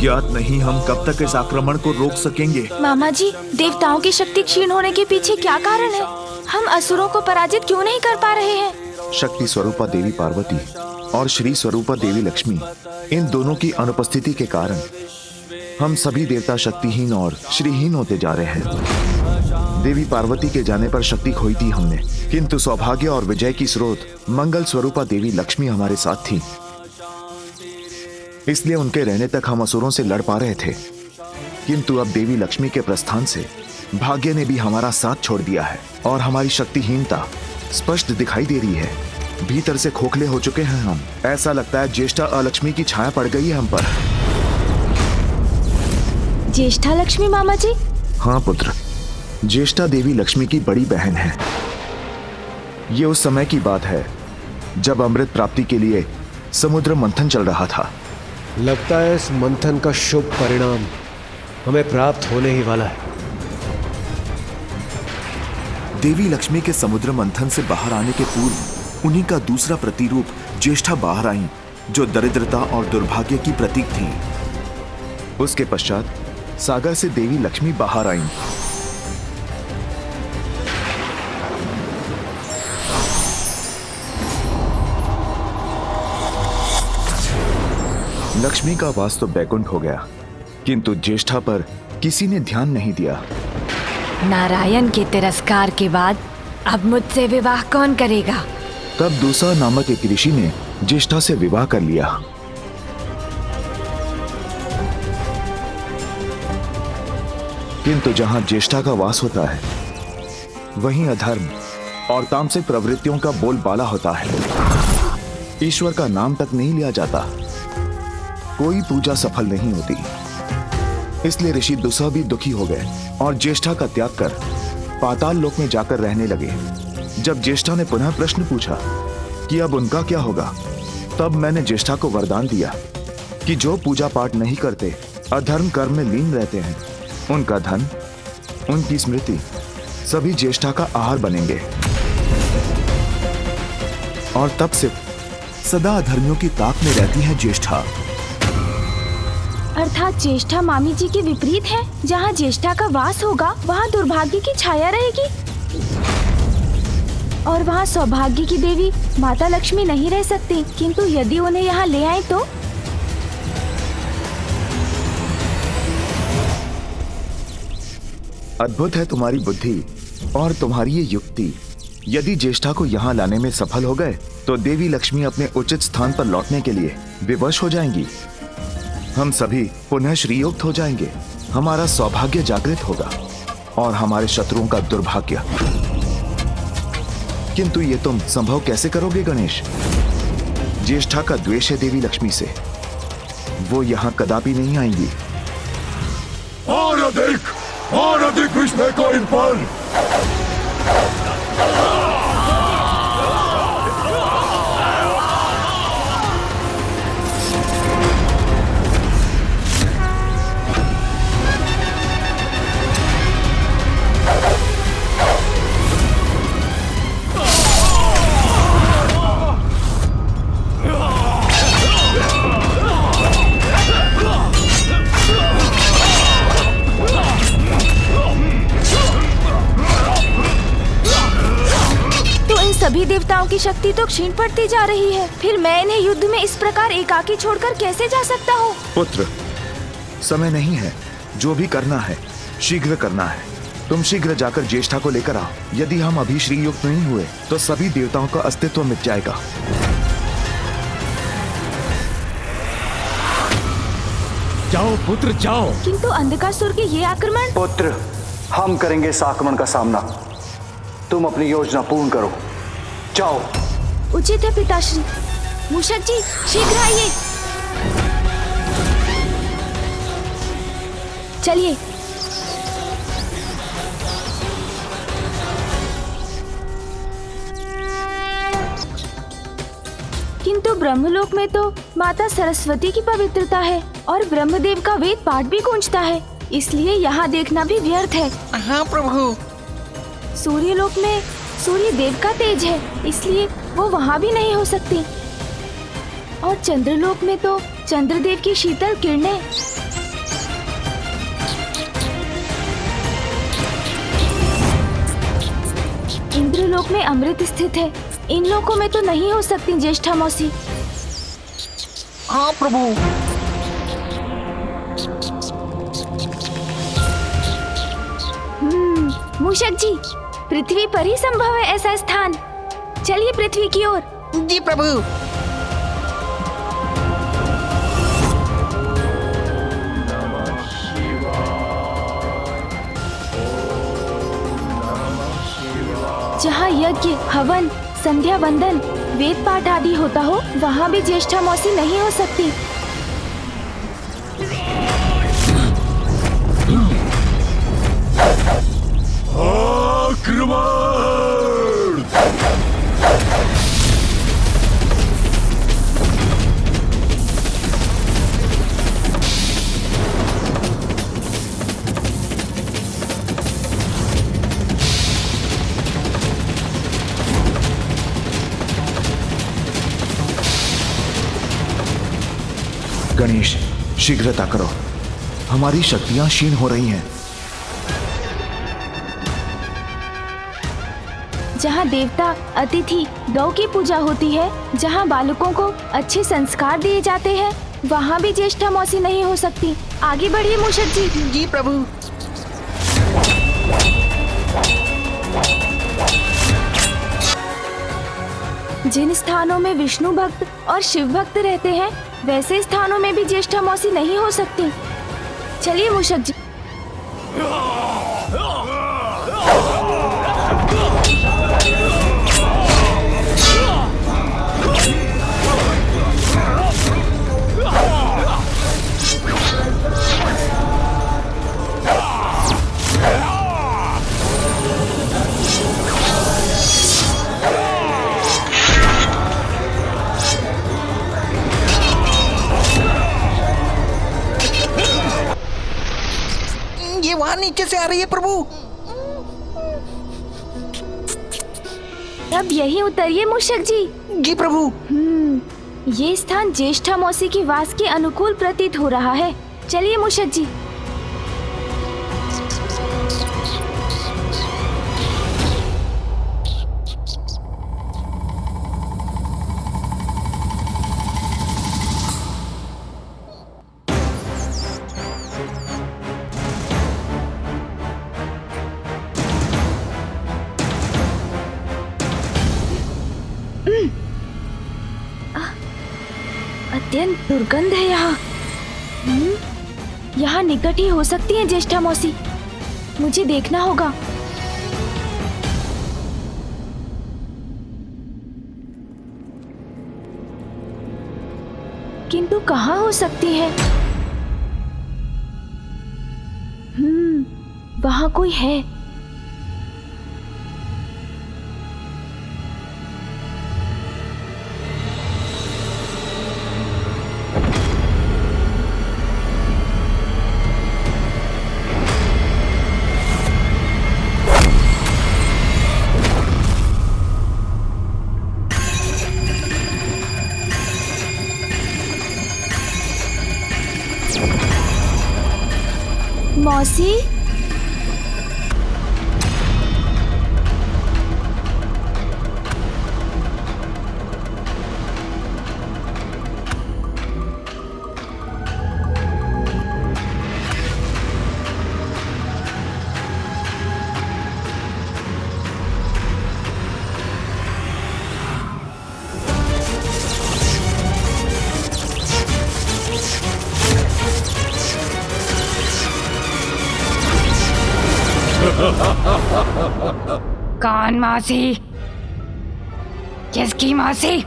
ज्ञात नहीं हम कब तक इस आक्रमण को रोक सकेंगे। मामा जी, देवताओं की शक्ति क्षीण होने के पीछे क्या कारण है? हम असुरों को पराजित क्यों नहीं कर पा रहे हैं? शक्ति स्वरूपा देवी पार्वती और श्री स्वरूपा देवी लक्ष्मी, इन दोनों की अनुपस्थिति के कारण हम सभी देवता शक्तिहीन और श्रीहीन होते जा रहे हैं। देवी पार्वती के जाने पर शक्ति खोई थी हमने, किंतु सौभाग्य और विजय की स्रोत मंगल स्वरूपा देवी लक्ष्मी हमारे साथ थी, इसलिए उनके रहने तक हम असुरों से लड़ पा रहे थे। किंतु अब देवी लक्ष्मी के प्रस्थान से भाग्य ने भी हमारा साथ छोड़ दिया है और हमारी शक्तिहीनता स्पष्ट दिखाई दे रही है। भीतर से खोखले हो चुके हैं हम। ऐसा लगता है ज्येष्ठा अलक्ष्मी की छाया पड़ गई है हम पर। ज्येष्ठा लक्ष्मी मामा जी? हाँ पुत्र, ज्येष्ठा देवी लक्ष्मी की बड़ी बहन है। ये उस समय की बात है जब अमृत प्राप्ति के लिए समुद्र मंथन चल रहा था। लगता है इस मंथन का शुभ परिणाम हमें प्राप्त होने ही वाला है। देवी लक्ष्मी के समुद्र मंथन से बाहर आने के पूर्व उन्हीं का दूसरा प्रतिरूप ज्येष्ठा बाहर आई, जो दरिद्रता और दुर्भाग्य की प्रतीक थी। उसके पश्चात सागर से देवी लक्ष्मी बाहर आईं। लक्ष्मी का वास तो बैकुंठ हो गया, किंतु ज्येष्ठा पर किसी ने ध्यान नहीं दिया। नारायण के तिरस्कार के बाद अब मुझसे विवाह कौन करेगा? तब दूसरा नामक एक ऋषि ने ज्येष्ठा से विवाह कर लिया। किंतु जहां ज्येष्ठा का वास होता है, वहीं अधर्म और तामसिक प्रवृत्तियों का बोलबाला होता है। ईश्वर का नाम तक नहीं लिया जाता, कोई पूजा सफल नहीं होती। इसलिए ऋषि दुस्सह भी दुखी हो गए और ज्येष्ठा का त्याग कर पाताल लोक में जाकर रहने लगे। जब ज्येष्ठा ने पुनः प्रश्न पूछा कि अब उनका क्या होगा, तब मैंने ज्येष्ठा को वरदान दिया कि जो पूजा पाठ नहीं करते, अधर्म कर्म में लीन रहते हैं, उनका धन, उनकी स्मृति सभी ज्येष्ठा का आहार बनेंगे। और तब से सदा अधर्मियों की ताक में रहती है ज्येष्ठा। अर्थात ज्येष्ठा मामी जी के विपरीत है। जहाँ ज्येष्ठा का वास होगा वहाँ दुर्भाग्य की छाया रहेगी, और वहाँ सौभाग्य की देवी माता लक्ष्मी नहीं रह सकती। किंतु यदि उन्हें यहाँ ले आए तो? अद्भुत है तुम्हारी बुद्धि और तुम्हारी ये युक्ति। यदि ज्येष्ठा को यहाँ लाने में सफल हो गए तो देवी लक्ष्मी अपने उचित स्थान पर लौटने के लिए विवश हो जाएंगी। हम सभी पुनः श्रीयुक्त हो जाएंगे, हमारा सौभाग्य जागृत होगा और हमारे शत्रुओं का दुर्भाग्य। किंतु ये तुम संभव कैसे करोगे गणेश? ज्येष्ठा का द्वेष है देवी लक्ष्मी से, वो यहाँ कदापि नहीं आएंगी। और अधिक विस्मय को इन पर। सभी देवताओं की शक्ति तो क्षीण पड़ती जा रही है, फिर मैं इन्हें युद्ध में इस प्रकार एकाकी छोड़कर कैसे जा सकता हूँ? पुत्र, समय नहीं है, जो भी करना है शीघ्र करना है। तुम शीघ्र जाकर ज्येष्ठा को लेकर आओ। यदि हम अभी श्रीयुक्त नहीं हुए तो सभी देवताओं का अस्तित्व मिट जाएगा। जाओ पुत्र जाओ। किंतु अंधकासुर के ये आक्रमण। पुत्र, हम करेंगे इस आक्रमण का सामना, तुम अपनी योजना पूर्ण करो, जाओ। उचित है पिताश्री। मूषक जी शीघ्र आइए। चलिए। किंतु ब्रह्मलोक में तो माता सरस्वती की पवित्रता है और ब्रह्मदेव का वेद पाठ भी गूंजता है, इसलिए यहाँ देखना भी व्यर्थ है। हाँ प्रभु। सूर्यलोक में सूर्य देव का तेज है, इसलिए वो वहाँ भी नहीं हो सकती। और चंद्रलोक में तो चंद्रदेव की शीतल किरणें। इंद्रलोक में अमृत स्थित है, इन लोकों में तो नहीं हो सकती ज्येष्ठा मौसी। हाँ प्रभु। मूषक जी, पृथ्वी पर ही संभव है ऐसा स्थान। चलिए पृथ्वी की ओर। जी प्रभु। जहाँ यज्ञ, हवन, संध्या वंदन, वेद पाठ आदि होता हो, वहाँ भी ज्येष्ठा मौसी नहीं हो सकती। आक्रमण! गणेश, शीघ्रता करो, हमारी शक्तियां क्षीण हो रही हैं। जहाँ देवता, अतिथि, गौ की पूजा होती है, जहाँ बालकों को अच्छे संस्कार दिए जाते हैं, वहाँ भी ज्येष्ठा मौसी नहीं हो सकती। आगे बढ़िए मूषक जी। जी प्रभु। जिन स्थानों में विष्णु भक्त और शिव भक्त रहते हैं, वैसे स्थानों में भी ज्येष्ठा मौसी नहीं हो सकती। चलिए मूषक जी। ये वहाँ नीचे से आ रही है प्रभु। अब यही उतरिए मूषक जी। जी प्रभु। ये स्थान ज्येष्ठा मौसी की वास के अनुकूल प्रतीत हो रहा है। चलिए मूषक जी। अत्यंत दुर्गंध है यहाँ। यहाँ निकट ही हो सकती है ज्येष्ठा मौसी। मुझे देखना होगा। किंतु कहाँ हो सकती है? वहाँ कोई है। मौसी, कौन मौसी? किसकी मौसी?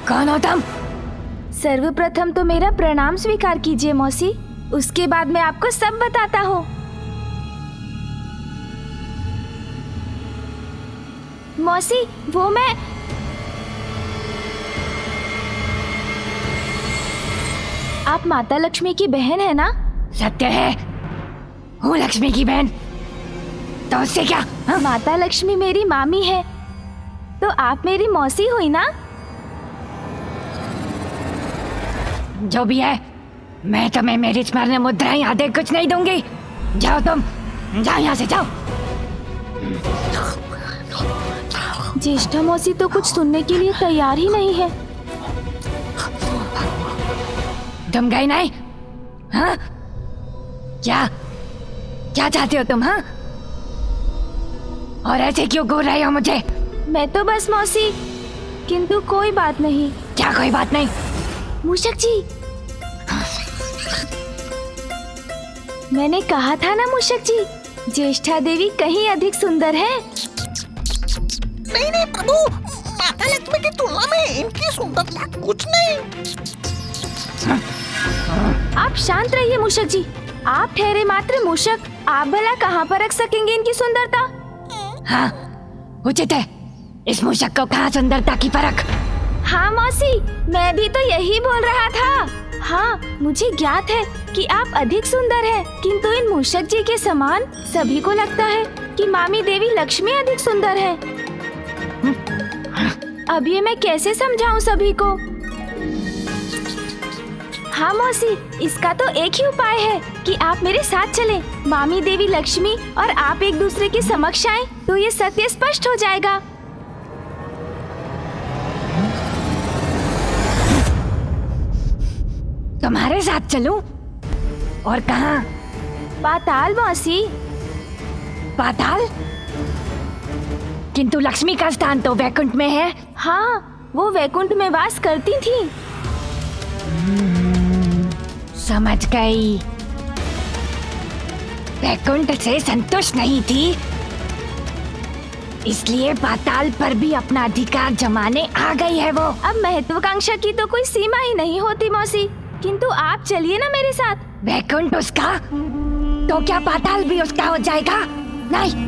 कौन हो तुम? सर्वप्रथम तो मेरा प्रणाम स्वीकार कीजिए मौसी। उसके बाद मैं आपको सब बताता हूँ। मौसी, वो मैं आप माता लक्ष्मी की बहन है ना? सत्य है, हूँ लक्ष्मी की बहन। तो उससे क्या? हाँ? माता लक्ष्मी मेरी मामी है, तो आप मेरी मौसी हुई ना? जो भी है, मैं तुम्हें मेरी स्मरण मुद्राएं आदि कुछ नहीं दूंगी। जाओ तुम, जाओ यहाँ से, जाओ। ज्येष्ठा मौसी तो कुछ सुनने के लिए तैयार ही नहीं है। तुम गई नहीं? हाँ? क्या क्या चाहते हो तुम? हाँ? और ऐसे क्यों घूर रहे हो मुझे? मैं तो बस मौसी, किंतु कोई बात नहीं। क्या कोई बात नहीं? मूषक जी, मैंने कहा था ना मूषक जी, ज्येष्ठा देवी कहीं अधिक सुंदर है। नहीं नहीं प्रभु, माता लक्ष्मी की तुलना में इनकी सुंदरता कुछ नहीं। आप शांत रहिए मूषक जी, आप ठहरे मात्र मूषक, आप भला कहाँ पर रख सकेंगे इनकी सुंदरता? हाँ, उचित है। इस मूषक को कहाँ सुंदरता की परख? हाँ मौसी, मैं भी तो यही बोल रहा था। हाँ, मुझे ज्ञात है कि आप अधिक सुंदर हैं, किंतु इन मूषक जी के समान सभी को लगता है कि मामी देवी लक्ष्मी अधिक सुंदर है। अब ये मैं कैसे समझाऊं सभी को? हाँ मौसी, इसका तो एक ही उपाय है कि आप मेरे साथ चलें। मामी देवी लक्ष्मी और आप एक दूसरे के समक्ष आएं, तो ये सत्य स्पष्ट हो जाएगा। तुम्हारे साथ चलूं? और कहाँ? पाताल मौसी। पाताल? किंतु लक्ष्मी का स्थान तो वैकुंठ में है। हाँ, वो वैकुंठ में वास करती थी। समझ गई। वैकुंठ से संतुष्ट नहीं थी, इसलिए पाताल पर भी अपना अधिकार जमाने आ गई है वो। अब महत्वाकांक्षा की तो कोई सीमा ही नहीं होती मौसी, किंतु आप चलिए ना मेरे साथ। वैकुंठ उसका, तो क्या पाताल भी उसका हो जाएगा? नहीं,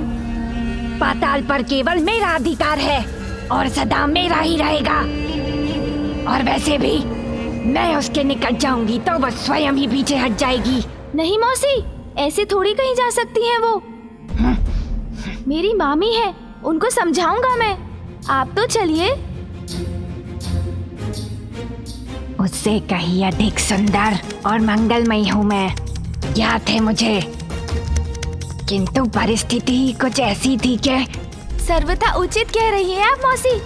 पाताल पर केवल मेरा अधिकार है और सदा मेरा ही रहेगा। और वैसे भी मैं उसके निकट जाऊंगी तो वो स्वयं ही पीछे हट जाएगी। नहीं मौसी, ऐसे थोड़ी कहीं जा सकती हैं वो। मेरी मामी है, उनको समझाऊंगा मैं। आप तो चलिए। उससे कहीं अधिक सुंदर और मंगलमयी हूँ मैं, ज्ञात है मुझे, किंतु परिस्थिति ही कुछ ऐसी थी कि। सर्वथा उचित कह रही हैं आप मौसी,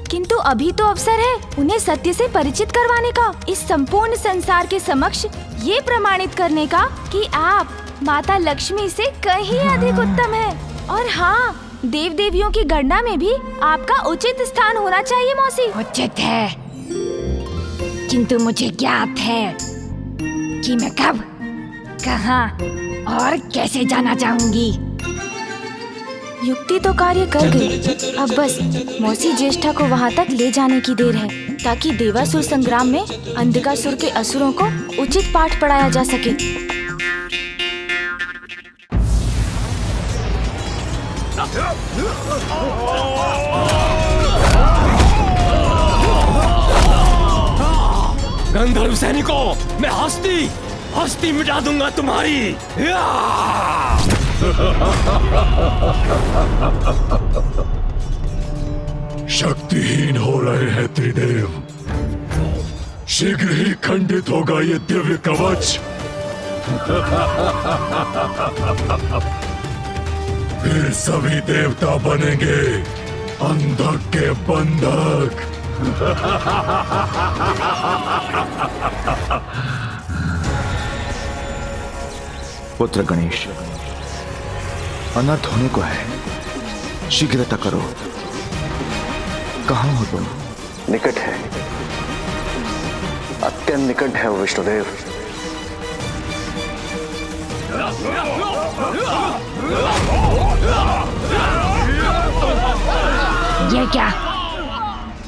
किंतु अभी तो अवसर है उन्हें सत्य से परिचित करवाने का, इस संपूर्ण संसार के समक्ष ये प्रमाणित करने का कि आप माता लक्ष्मी से कहीं अधिक उत्तम हैं। और हाँ, देव देवियों की गणना में भी आपका उचित स्थान होना चाहिए मौसी। उचित है, किंतु मुझे ज्ञात है कि मैं कब, कहाँ और कैसे जाना चाहूंगी। युक्ति तो कार्य कर गई, अब बस मौसी ज्येष्ठा को वहाँ तक ले जाने की देर है, ताकि देवासुर संग्राम में अंधकासुर के असुरों को उचित पाठ पढ़ाया जा सके। गंधर्व सैनिकों, मैं हस्ती मिटा दूंगा तुम्हारी। शक्तिहीन हो रहे हैं त्रिदेव, शीघ्र ही खंडित होगा ये दिव्य कवच। फिर सभी देवता बनेंगे अंधक के बंधक। पुत्र गणेश, अनर्थ होने को है, शीघ्रता करो। कहाँ हो तुम? निकट है, अत्यंत निकट है वो विष्णुदेव। ये क्या?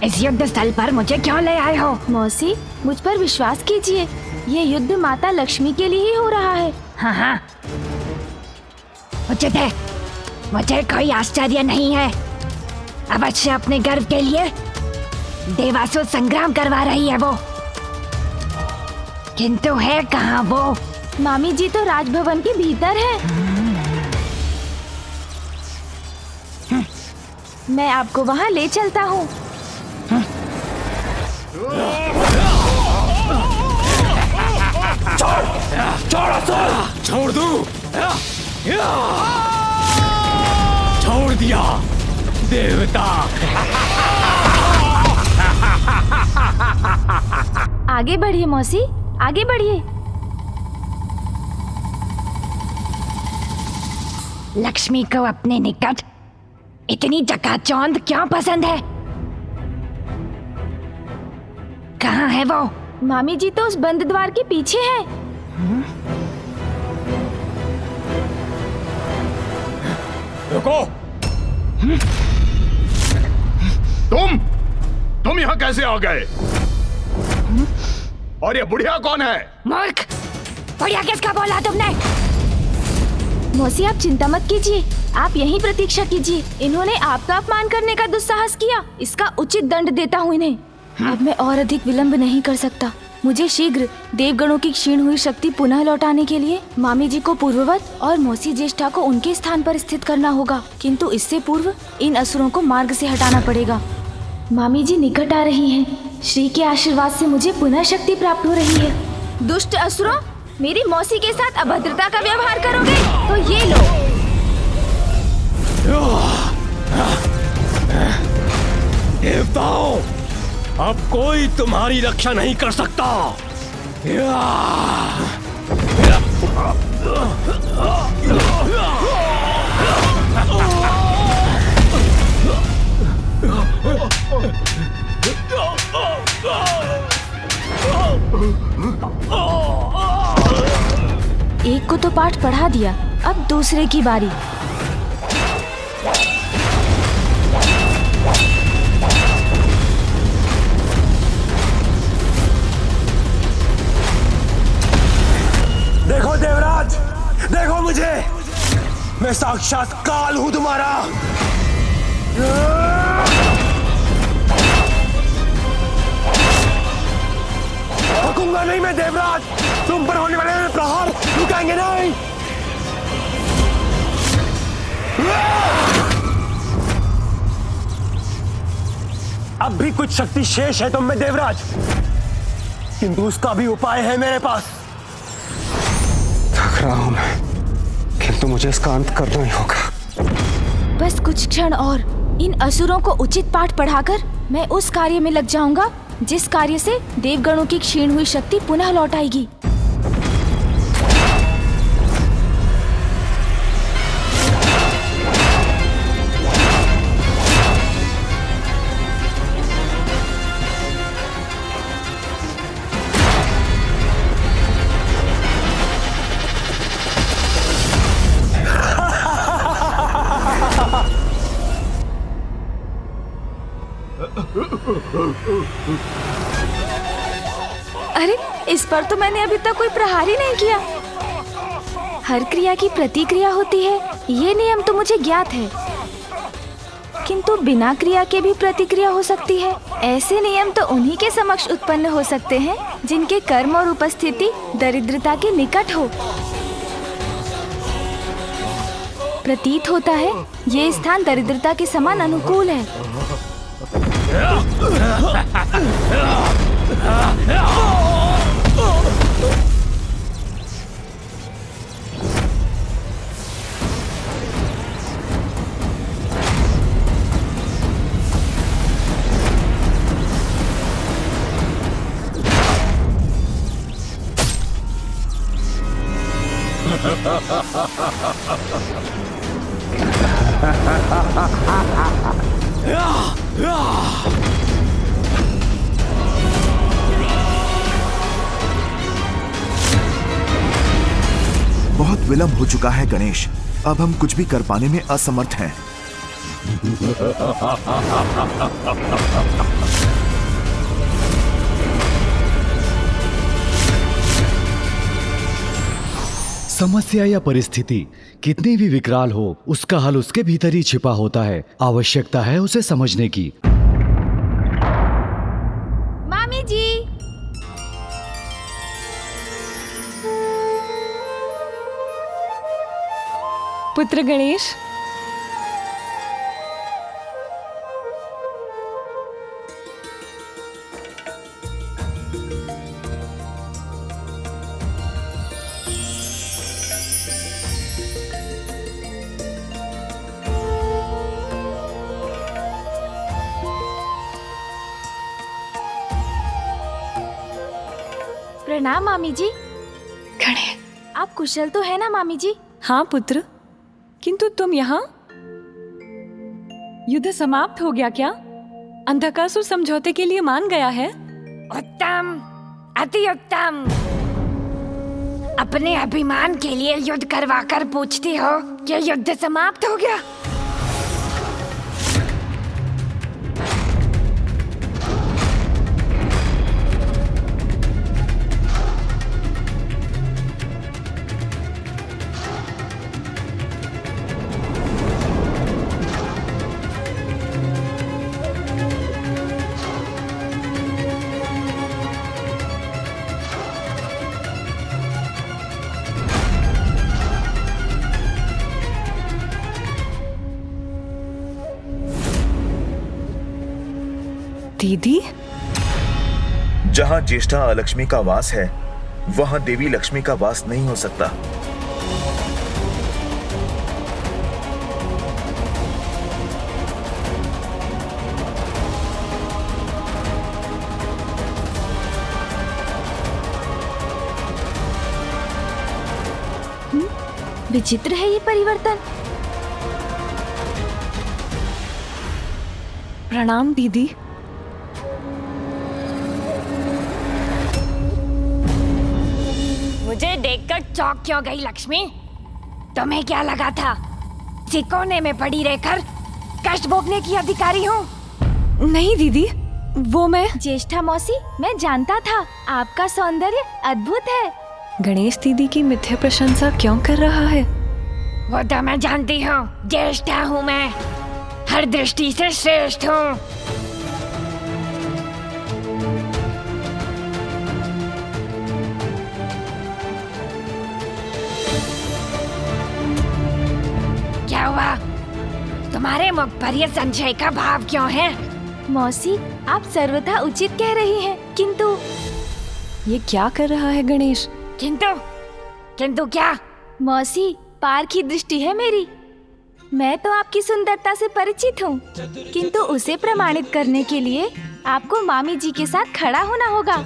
इस युद्ध स्थल पर मुझे क्यों ले आए हो? मौसी, मुझ पर विश्वास कीजिए, ये युद्ध माता लक्ष्मी के लिए ही हो रहा है। हाँ हाँ, उचित है, मुझे कोई आश्चर्य नहीं है। अवश्य अपने गर्व के लिए देवासुर संग्राम करवा रही है वो, किंतु है कहाँ वो? मामी जी तो राजभवन के भीतर है। मैं आपको वहाँ ले चलता हूँ। छोड़! छोड़ असुर! छोड़ दूं? छोड़ दिया देवता। आगे बढ़िए मौसी, आगे बढ़िए। लक्ष्मी को अपने निकट इतनी चकाचौंध क्यों पसंद है? कहाँ है वो? मामी जी तो उस बंद द्वार के पीछे है। रुको। तुम यहाँ कैसे आ गए? और ये बुढ़िया कौन है? मूर्ख! बुढ़िया किसका बोला तुमने? मौसी आप चिंता मत कीजिए, आप यहीं प्रतीक्षा कीजिए। इन्होंने आपका अपमान करने का दुस्साहस किया, इसका उचित दंड देता हूँ इन्हें। अब मैं और अधिक विलंब नहीं कर सकता। मुझे शीघ्र देवगणों की क्षीण हुई शक्ति पुनः लौटाने के लिए मामी जी को पूर्ववत और मौसी ज्येष्ठा को उनके स्थान पर स्थित करना होगा, किंतु इससे पूर्व इन असुरों को मार्ग से हटाना पड़ेगा। मामी जी निकट आ रही हैं। श्री के आशीर्वाद से मुझे पुनः शक्ति प्राप्त हो रही है। दुष्ट असुरों, मेरी मौसी के साथ अभद्रता का व्यवहार करोगे तो ये लो। देवताओं, अब कोई तुम्हारी रक्षा नहीं कर सकता। एक को तो पाठ पढ़ा दिया, अब दूसरे की बारी। देखो देवराज, देखो मुझे, मैं साक्षात काल हूं तुम्हारा। रुकूंगा नहीं मैं देवराज, तुम पर होने वाले प्रहार रुकेंगे नहीं। अब भी कुछ शक्ति शेष है तुम में देवराज, किंतु उसका भी उपाय है मेरे पास। थक रहा हूं मैं, किंतु मुझे इसका अंत करना ही होगा। बस कुछ क्षण और, इन असुरों को उचित पाठ पढ़ाकर मैं उस कार्य में लग जाऊंगा जिस कार्य से देवगणों की क्षीण हुई शक्ति पुनः लौट आएगी। अरे, इस पर तो मैंने अभी तक कोई प्रहार ही नहीं किया। हर क्रिया की प्रतिक्रिया होती है, ये नियम तो मुझे ज्ञात है, किंतु बिना क्रिया के भी प्रतिक्रिया हो सकती है। ऐसे नियम तो उन्हीं के समक्ष उत्पन्न हो सकते हैं जिनके कर्म और उपस्थिति दरिद्रता के निकट हो। प्रतीत होता है ये स्थान दरिद्रता के समान अनुकूल है। बहुत विलंब हो चुका है गणेश, अब हम कुछ भी कर पाने में असमर्थ हैं। समस्या या परिस्थिति कितनी भी विकराल हो, उसका हल उसके भीतर ही छिपा होता है। आवश्यकता है उसे समझने की। मामी जी, पुत्र गणेश, प्रणाम मामी जी। गणेश। आप कुशल तो है ना मामी जी? हाँ पुत्र, किंतु तुम यहाँ? युद्ध समाप्त हो गया क्या? अंधकासुर समझौते के लिए मान गया है? उत्तम, अति उत्तम। अपने अभिमान के लिए युद्ध करवाकर पूछती हो कि युद्ध समाप्त हो गया? दीदी, जहाँ ज्येष्ठा अलक्ष्मी का वास है, वहाँ देवी लक्ष्मी का वास नहीं हो सकता। विचित्र है ये परिवर्तन। प्रणाम दीदी। मुझे देखकर चौंक क्यों गई लक्ष्मी? तुम्हें क्या लगा था कोने में पड़ी रहकर कष्ट भोगने की अधिकारी हूँ? नहीं दीदी, वो मैं। ज्येष्ठा मौसी, मैं जानता था आपका सौंदर्य अद्भुत है। गणेश दीदी की मिथ्या प्रशंसा क्यों कर रहा है? वो तो मैं जानती हूँ, ज्येष्ठा हूँ मैं, हर दृष्टि से श्रेष्ठ हूँ। क्या हुआ? तुम्हारे मुख पर ये संशय का भाव क्यों है? मौसी, आप सर्वथा उचित कह रही हैं, किंतु ये क्या कर रहा है गणेश? किंतु क्या? मौसी, पार की दृष्टि है मेरी। मैं तो आपकी सुंदरता से परिचित हूँ, किंतु उसे प्रमाणित करने के लिए आपको मामी जी के साथ खड़ा होना होगा।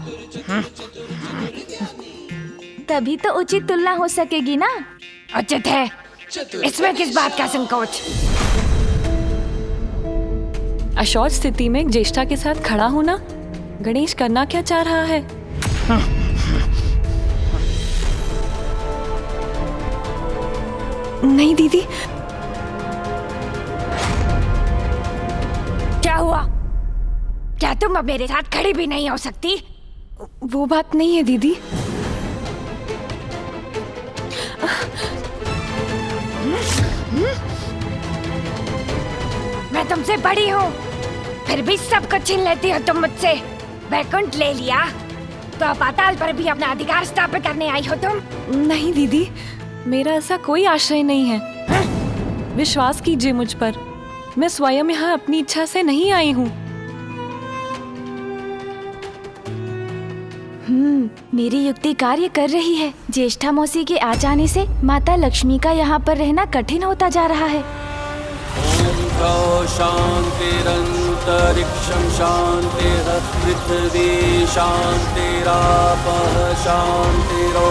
तभी तो उचित तुलना हो सकेगी ना। उचित है, इसमें किस बात का संकोच? अशौच स्थिति में ज्येष्ठा के साथ खड़ा होना गणेश करना क्या चाह रहा है? नहीं दीदी। क्या हुआ? क्या तुम अब मेरे साथ खड़ी भी नहीं हो सकती? वो बात नहीं है दीदी। मैं तुमसे बड़ी हूँ, फिर भी सब कुछ छीन लेती हो तुम मुझसे। वैकुंठ ले लिया तो पाताल पर भी अपना अधिकार स्थापित करने आई हो तुम। नहीं दीदी, मेरा ऐसा कोई आशय नहीं है। विश्वास कीजिए मुझ पर, मैं स्वयं यहाँ अपनी इच्छा से नहीं आई हूँ। मेरी युक्ति कार्य कर रही है। ज्येष्ठा मौसी के आ जाने से माता लक्ष्मी का यहाँ पर रहना कठिन होता जा रहा है। शान्तिरन्तरिक्षं शान्तिरपृथिवी शान्तिरापः शान्तिरोषधयः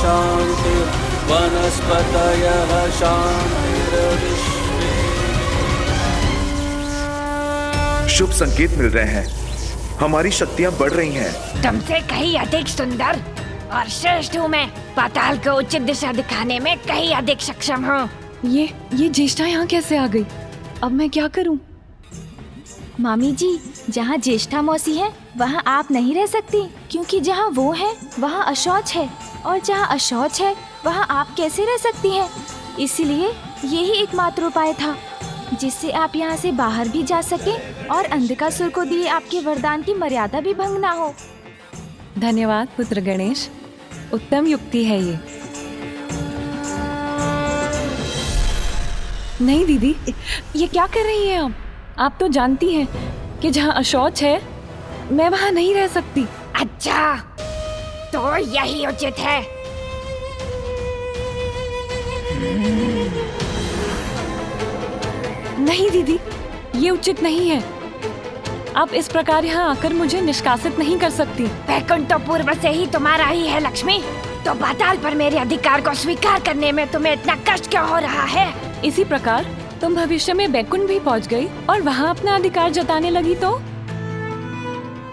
शान्तिर्वनस्पतयः शान्तिर्विश्वे। शुभ संकेत मिल रहे हैं, हमारी शक्तियाँ बढ़ रही हैं। तुमसे कहीं अधिक सुंदर और श्रेष्ठ हूँ मैं। पाताल को उचित दिशा दिखाने में कहीं अधिक सक्षम हूँ। ये ज्येष्ठा यहाँ कैसे आ गई? अब मैं क्या करूँ? मामी जी, जहाँ ज्येष्ठा मौसी है वहाँ आप नहीं रह सकती, क्योंकि जहाँ वो है वहाँ अशौच है, और जहाँ अशौच है वहाँ आप कैसे रह सकती हैं? इसलिए यही एकमात्र उपाय था जिससे आप यहाँ से बाहर भी जा सकें और अंधकासुर को दिए आपके वरदान की मर्यादा भी भंग ना हो। धन्यवाद पुत्र गणेश, उत्तम युक्ति है ये। नहीं दीदी, ये क्या कर रही हैं आप तो जानती हैं कि जहाँ अशौच है मैं वहाँ नहीं रह सकती। अच्छा, तो यही उचित है। नहीं दीदी, ये उचित नहीं है। आप इस प्रकार यहाँ आकर मुझे निष्कासित नहीं कर सकती। वैकुंठ तो पूर्व से ही तुम्हारा ही है लक्ष्मी, तो पाताल पर मेरे अधिकार को स्वीकार करने में तुम्हें इतना कष्ट क्यों हो रहा है? इसी प्रकार तुम भविष्य में बैकुंठ भी पहुँच गई और वहाँ अपना अधिकार जताने लगी तो?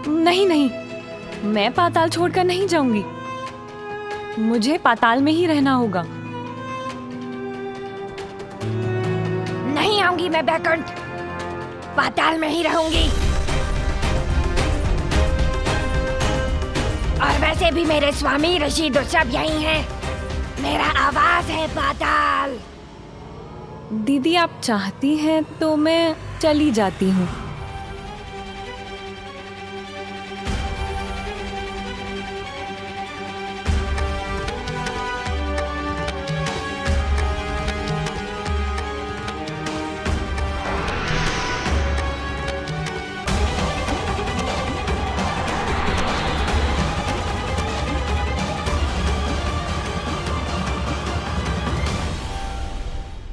नहीं नहीं, मैं पाताल छोड़कर नहीं जाऊंगी। मुझे पाताल में ही रहना होगा। नहीं आऊंगी मैं बैकुंठ, पाताल में ही रहूंगी। और वैसे भी मेरे स्वामी ऋषि तो सब यही हैं। मेरा आवास है पाताल। दीदी आप चाहती हैं तो मैं चली जाती हूँ।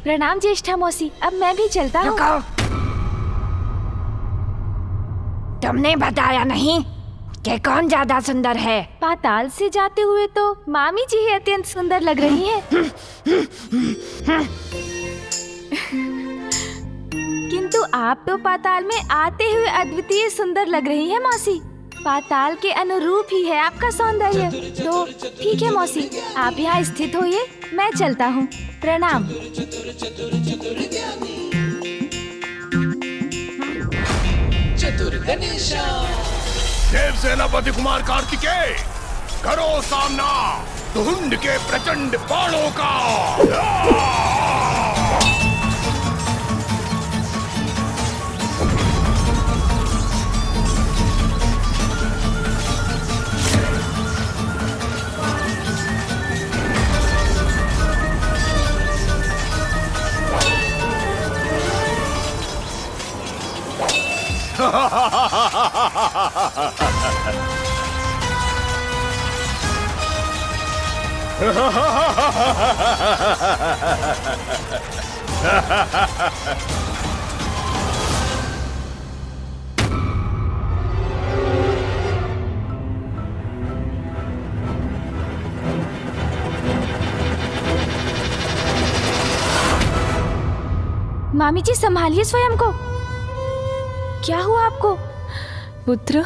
प्रणाम ज्येष्ठा मौसी, अब मैं भी चलता हूँ। रुको, तुमने बताया नहीं कि कौन ज्यादा सुंदर है? पाताल से जाते हुए तो मामी जी ही अत्यंत सुंदर लग रही हैं। किंतु आप तो पाताल में आते हुए अद्वितीय सुंदर लग रही हैं मौसी। पाताल के अनुरूप ही है आपका सौंदर्य। तो ठीक है मौसी, आप यहाँ स्थित होइए, मैं चलता हूँ। प्रणाम। देव सेनापति कुमार कार्तिकेय, करो सामना धुंड के प्रचंड बाणों का। मामी जी संभालिए स्वयं को। क्या हुआ आपको? पुत्र,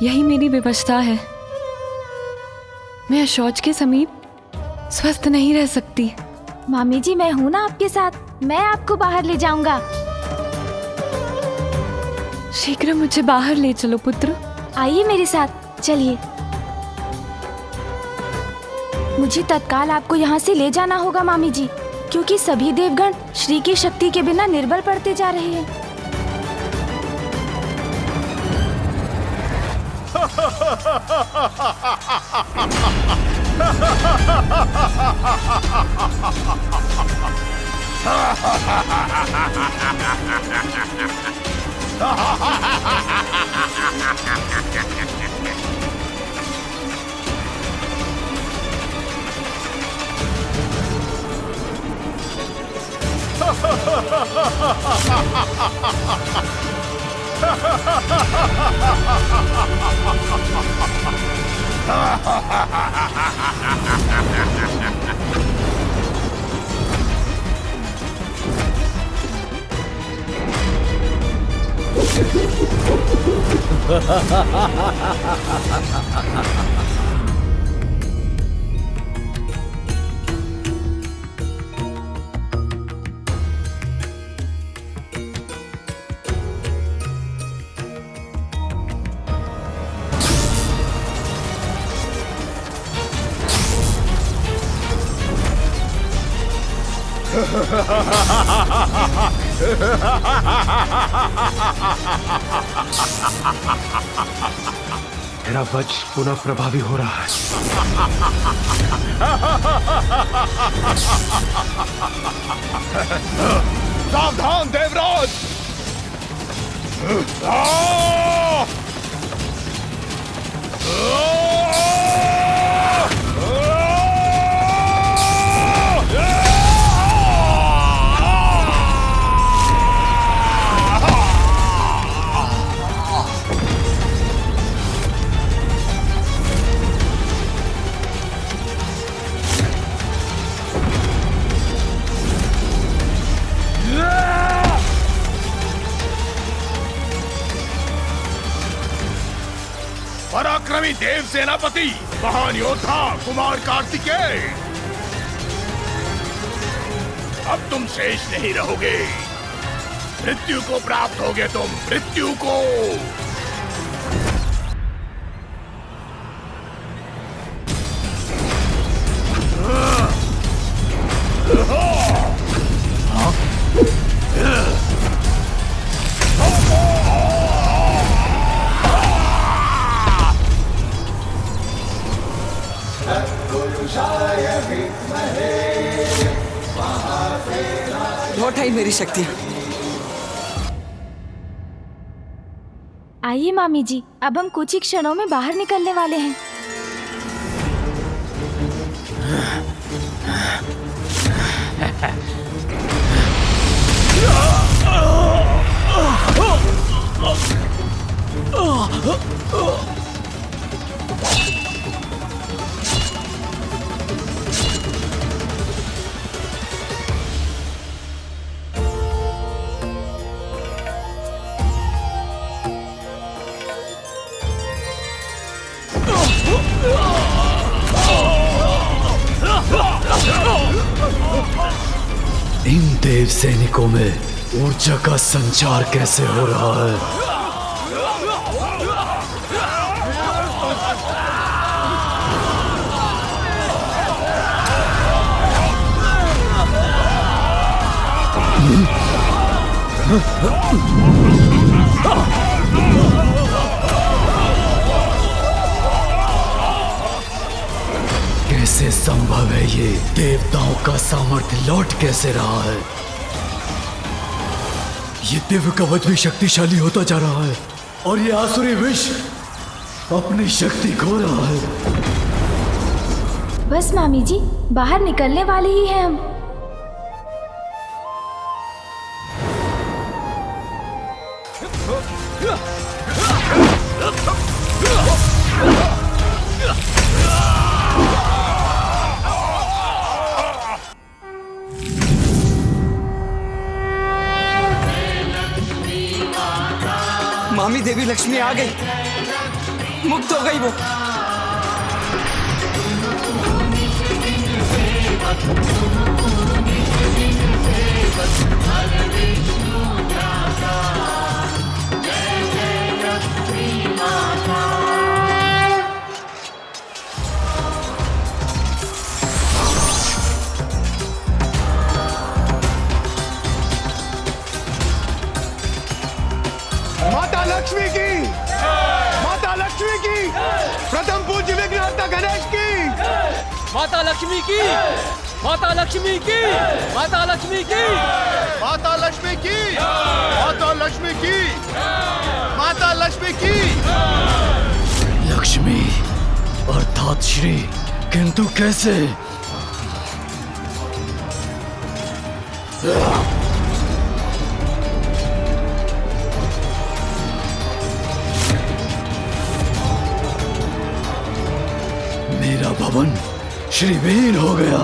यही मेरी विवशता है। मैं शौच के समीप स्वस्थ नहीं रह सकती। मामी जी मैं हूँ ना आपके साथ, मैं आपको बाहर ले जाऊंगा। शीघ्र मुझे बाहर ले चलो पुत्र। आइए मेरे साथ, चलिए। मुझे तत्काल आपको यहाँ से ले जाना होगा मामी जी, क्योंकि सभी देवगण श्री की शक्ति के बिना निर्बल पड़ते जा रहे हैं। मेरा वज्र पुनः प्रभावी हो रहा है। सावधान देवराज! देव सेनापति, महान योद्धा कुमार कार्तिकेय, अब तुम शेष नहीं रहोगे। मृत्यु को प्राप्त होगे तुम, मृत्यु को। लौट आई मेरी शक्तियाँ। आइए मामी जी, अब हम कुछ ही क्षणों में बाहर निकलने वाले हैं। इन देव सैनिकों में ऊर्जा का संचार कैसे हो रहा है? कैसे संभव है ये? देवताओं का सामर्थ्य लौट कैसे रहा है? ये दिव्य कवच भी शक्तिशाली होता जा रहा है और ये आसुरी विष अपनी शक्ति खो रहा है। बस मामी जी, बाहर निकलने वाले ही हैं हम। मामी देवी लक्ष्मी आ गई, मुक्त हो गई वो। माता लक्ष्मी की, माता लक्ष्मी की, प्रथम पूज्य विघ्नहर्ता गणेश की, माता लक्ष्मी की, माता लक्ष्मी की, माता लक्ष्मी की, माता लक्ष्मी की, माता लक्ष्मी की, माता लक्ष्मी की। लक्ष्मी अर्थात श्री, किंतु कैसे? मेरा भवन श्रीवीर हो गया।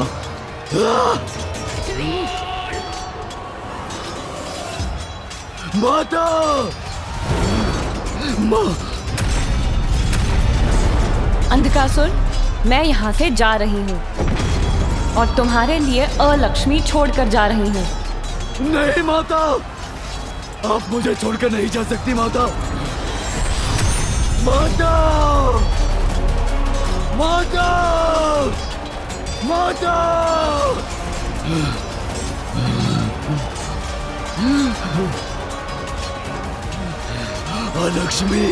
माता, अंधकासुर, मैं यहाँ से जा रही हूँ और तुम्हारे लिए अलक्ष्मी छोड़कर जा रही हूँ। नहीं माता, आप मुझे छोड़कर नहीं जा सकती माता। माता, माता, माता। लक्ष्मी,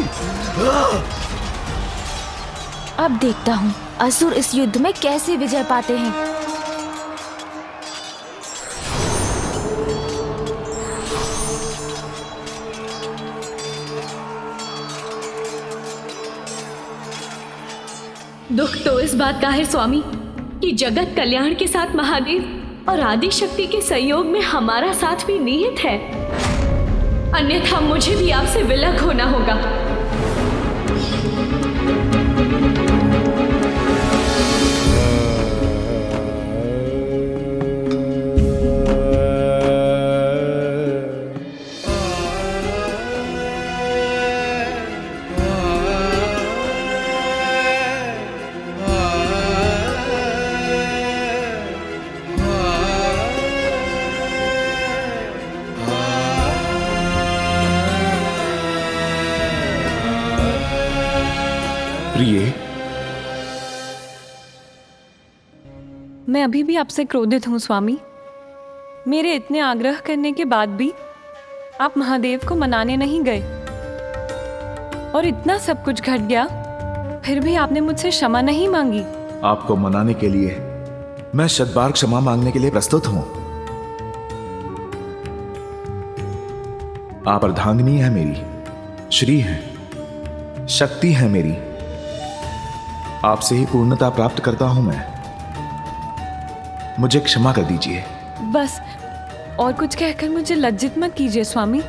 अब देखता हूँ असुर इस युद्ध में कैसे विजय पाते हैं। दुख तो इस बात का है स्वामी कि जगत कल्याण के साथ महादेव और आदि शक्ति के सहयोग में हमारा साथ भी निहित है, अन्यथा मुझे भी आपसे विलग होना होगा। प्रिय, मैं अभी भी आपसे क्रोधित हूँ स्वामी। मेरे इतने आग्रह करने के बाद भी आप महादेव को मनाने नहीं गए और इतना सब कुछ घट गया, फिर भी आपने मुझसे क्षमा नहीं मांगी। आपको मनाने के लिए मैं शतबार क्षमा मांगने के लिए प्रस्तुत हूं। आप अर्धांगिनी है मेरी, श्री है, शक्ति है मेरी। आपसे ही पूर्णता प्राप्त करता हूं मैं। मुझे क्षमा कर दीजिए। बस और कुछ कहकर मुझे लज्जित मत कीजिए स्वामी।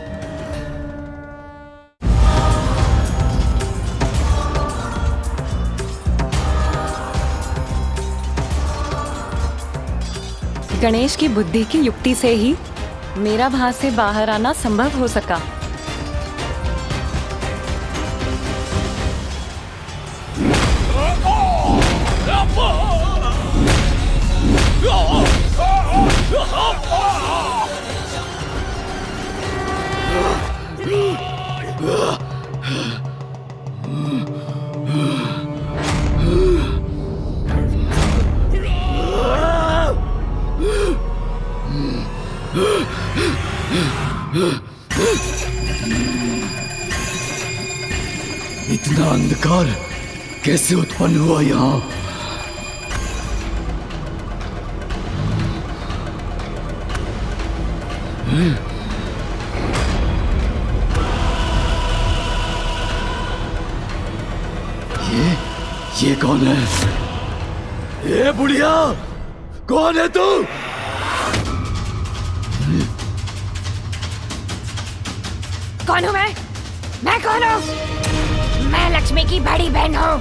गणेश की बुद्धि की युक्ति से ही मेरा वहां से बाहर आना संभव हो सका। इतना अंधकार कैसे उत्पन्न हुआ यहाँ? ये कौन है? ये बुढ़िया, कौन है तू? कौन हूँ मैं कौन हूँ? मैं लक्ष्मी की बड़ी बहन हूँ।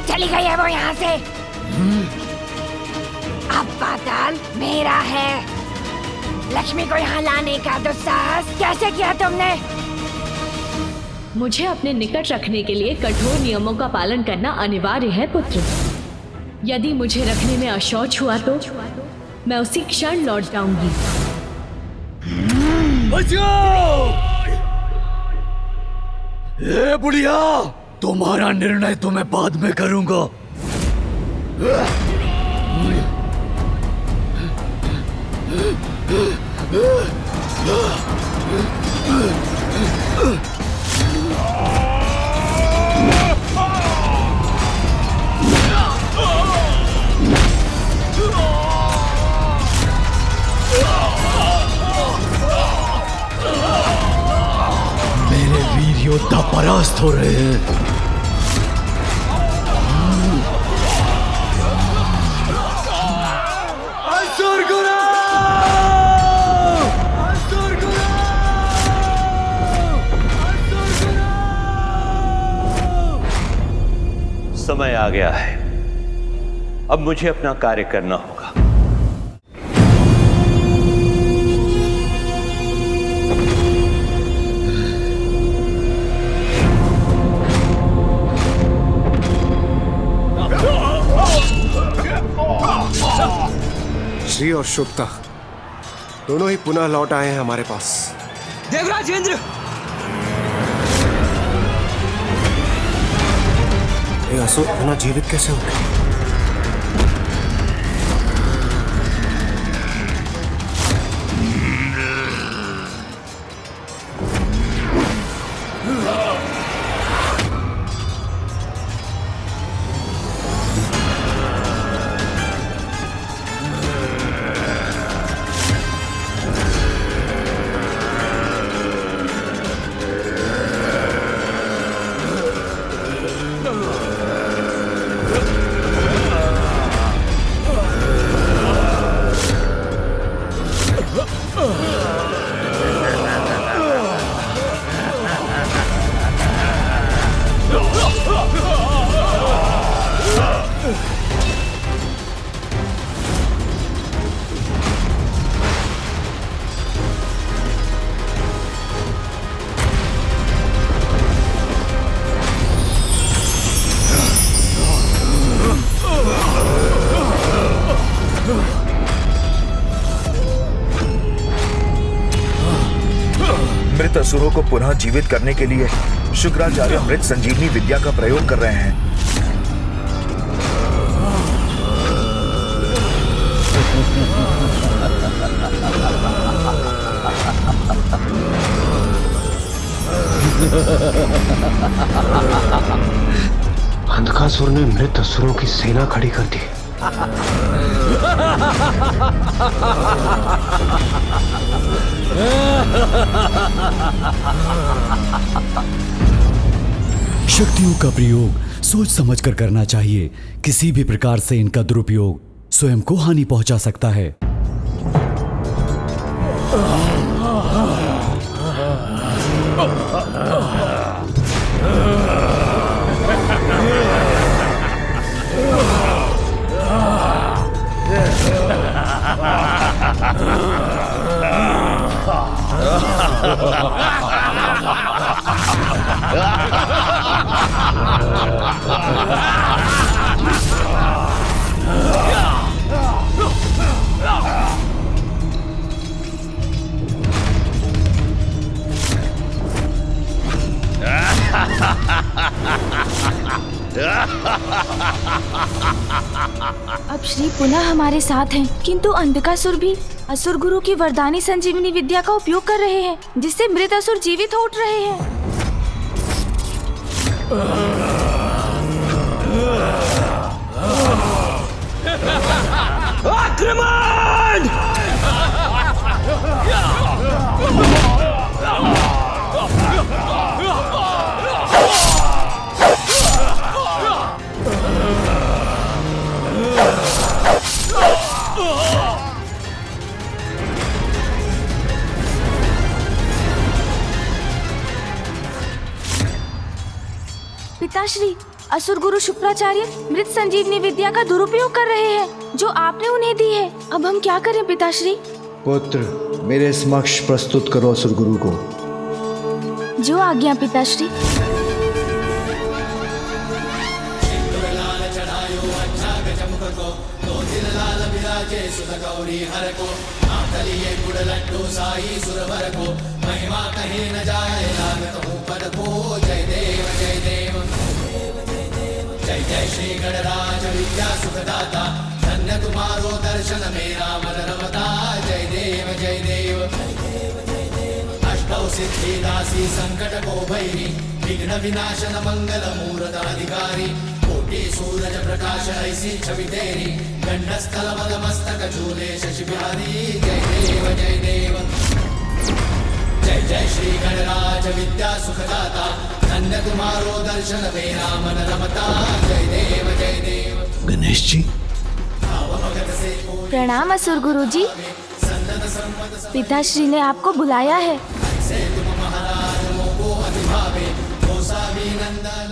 चली गई है वो यहाँ से। अब पाताल मेरा है। लक्ष्मी को यहाँ लाने का दुस्साहस कैसे किया तुमने? मुझे अपने निकट रखने के लिए कठोर नियमों का पालन करना अनिवार्य है पुत्र। यदि मुझे रखने में अशौच हुआ तो मैं उसी क्षण लौट जाऊंगी। ए बुढ़िया, तुम्हारा निर्णय तो मैं बाद में करूंगा। मेरे वीर योद्धा परास्त हो रहे हैं। समय आ गया है, अब मुझे अपना कार्य करना होगा। श्री और शुभता दोनों ही पुनः लौट आए हैं हमारे पास। देवराज इंद्र, ये असुर पुनः जीवित कैसे हो गए? मृत असुरों को पुनः जीवित करने के लिए शुक्राचार्य मृत संजीवनी विद्या का प्रयोग कर रहे हैं। अंधकासुर ने मृत असुरों की सेना खड़ी कर दी। शक्तियों का प्रयोग सोच समझकर करना चाहिए। किसी भी प्रकार से इनका दुरुपयोग स्वयं को हानि पहुंचा सकता है। अब श्री पुनः हमारे साथ हैं, किंतु अंधकासुर भी असुर गुरु की वरदानी संजीवनी विद्या का उपयोग कर रहे हैं, जिससे मृत असुर जीवित हो उठ रहे हैं। आक्रमण! पिताश्री, असुर गुरु शुक्राचार्य मृत संजीवनी विद्या का दुरुपयोग कर रहे हैं, जो आपने उन्हें दी है। अब हम क्या करें पिताश्री? पुत्र, मेरे समक्ष प्रस्तुत करो असुर गुरु को। जो आज्ञा पिताश्री। महिमा कहीं न जाए, लागत हूँ पद को। जय देव जय देव जय जय श्री गणराज विद्या सुखदाता, धन्य तुम्हारो दर्शन मेरा मन रमता। जय देव जय देव अष्टौ सिद्धि दासी संकट को भैरी, विघ्न विनाशन मंगल मूर्त अधिकारी। कोटि सूरज प्रकाश ऐसी छवि तेरी, गंडस्थल मद मस्तक झूले शशि बिहारी। जय देव जय देव जय जय श्री गणराज विद्या सुखदाता, धन्य तुम्हारो दर्शन मेरा मन रमता। जय देव जय देव। गणेश जी, प्रणाम असुर गुरु जी। पिताश्री ने आपको बुलाया है।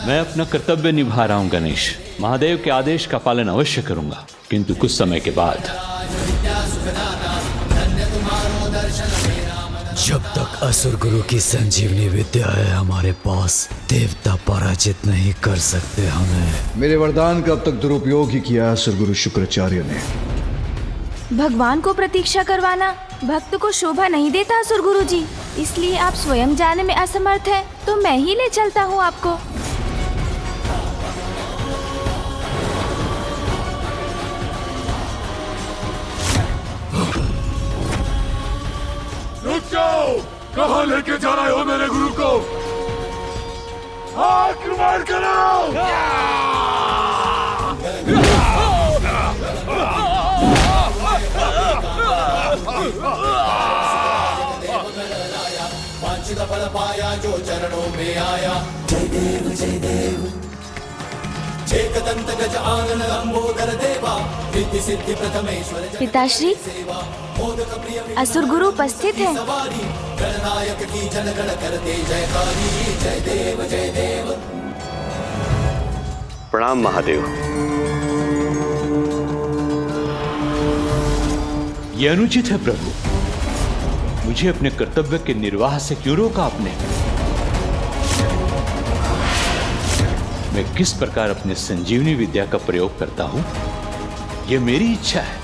मैं अपना कर्तव्य निभा रहा हूँ गणेश। महादेव के आदेश का पालन अवश्य करूंगा, किंतु कुछ समय के बाद। जब तक असुर गुरु की संजीवनी विद्या है हमारे पास, देवता पराजित नहीं कर सकते हमें। मेरे वरदान का अब तक दुरुपयोग ही किया असुर गुरु शुक्राचार्य ने। भगवान को प्रतीक्षा करवाना भक्त को शोभा नहीं देता असुर गुरु जी, इसलिए आप स्वयं जाने में असमर्थ हैं, तो मैं ही ले चलता हूँ आपको। रुक जाओ! कहाँ लेके जा रहे हो मेरे गुरु को? आक्रमण करो! वांछित फल पाया जो चरणों में आया। जय देव जय देव चेकदंत गज आनन लंबोदर देवा, रिद्धि सिद्धि प्रथमेश्वर। पिताश्री, असुर गुरु उपस्थित हैं। गणनायक की जनगण करते जयकारी। जय देव जय देव। प्रणाम महादेव। ये अनुचित है प्रभु, मुझे अपने कर्तव्य के निर्वाह से क्यों रोका आपने? मैं किस प्रकार अपने संजीवनी विद्या का प्रयोग करता हूं, यह मेरी इच्छा है।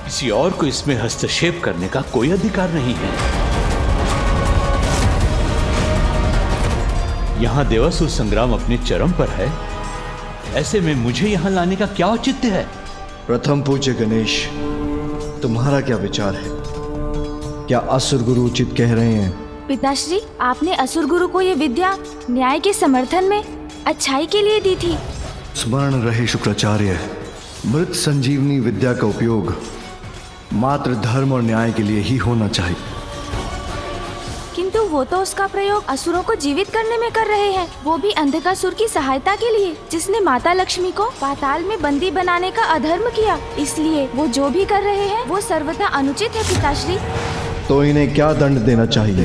किसी और को इसमें हस्तक्षेप करने का कोई अधिकार नहीं है। यहाँ देवासुर संग्राम अपने चरम पर है, ऐसे में मुझे यहाँ लाने का क्या औचित्य है? प्रथम पूज्य गणेश, तुम्हारा क्या विचार है? क्या असुर गुरु उचित कह रहे हैं? पिताश्री, आपने असुर गुरु को ये विद्या न्याय के समर्थन में अच्छाई के लिए दी थी। स्मरण रहे शुक्राचार्य, मृत संजीवनी विद्या का उपयोग मात्र धर्म और न्याय के लिए ही होना चाहिए। किंतु वो तो उसका प्रयोग असुरों को जीवित करने में कर रहे हैं, वो भी अंधकासुर की सहायता के लिए, जिसने माता लक्ष्मी को पाताल में बंदी बनाने का अधर्म किया। इसलिए वो जो भी कर रहे हैं वो सर्वथा अनुचित है पिताश्री। तो इन्हें क्या दंड देना चाहिए?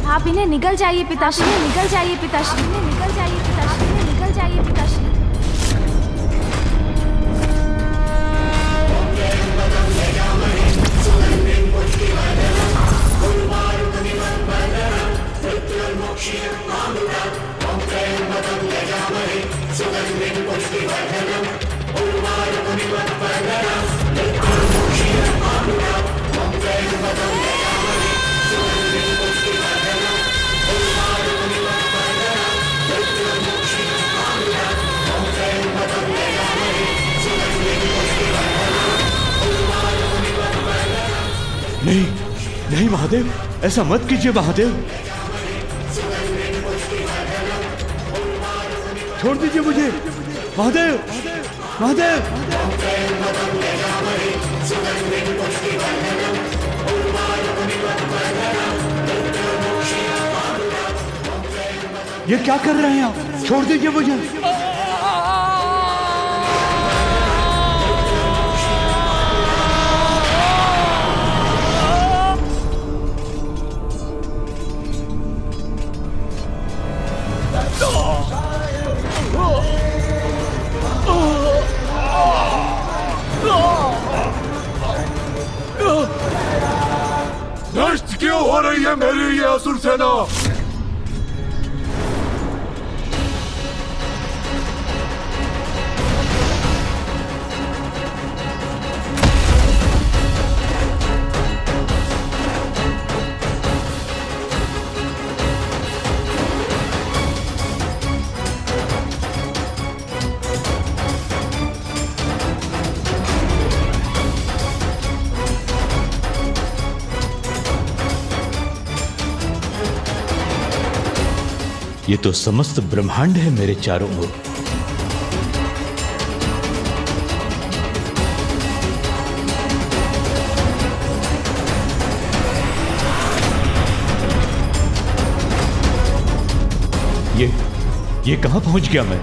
आप इन्हें निकल जाइए पिताश्री, निकल जाइए पिताश्री, निकल जाइए पिताश्री, निकल जाइए पिताश्री। नहीं नहीं महादेव, ऐसा मत कीजिए महादेव, छोड़ दीजिए मुझे महादेव, महादेव। ये क्या कर रहे हैं आप? छोड़ दीजिए मुझे। नष्ट क्यों हो रही है मेरी ये असुर सेना? ये तो समस्त ब्रह्मांड है मेरे चारों ओर। ये कहां पहुंच गया मैं?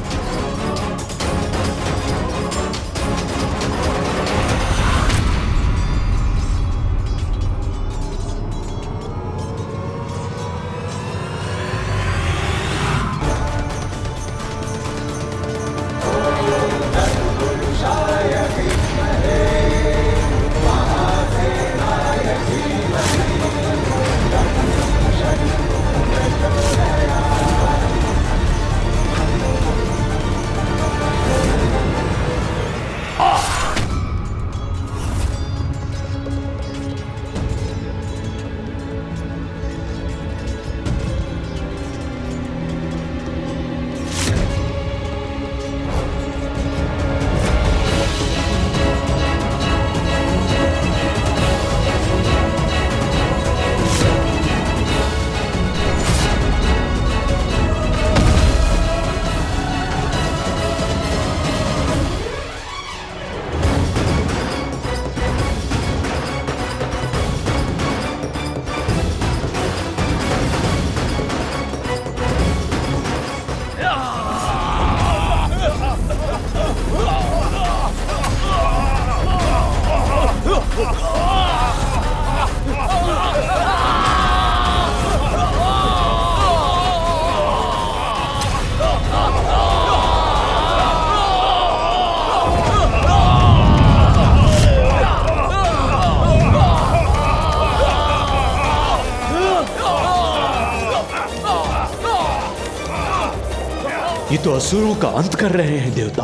ये तो असुरों का अंत कर रहे हैं देवता।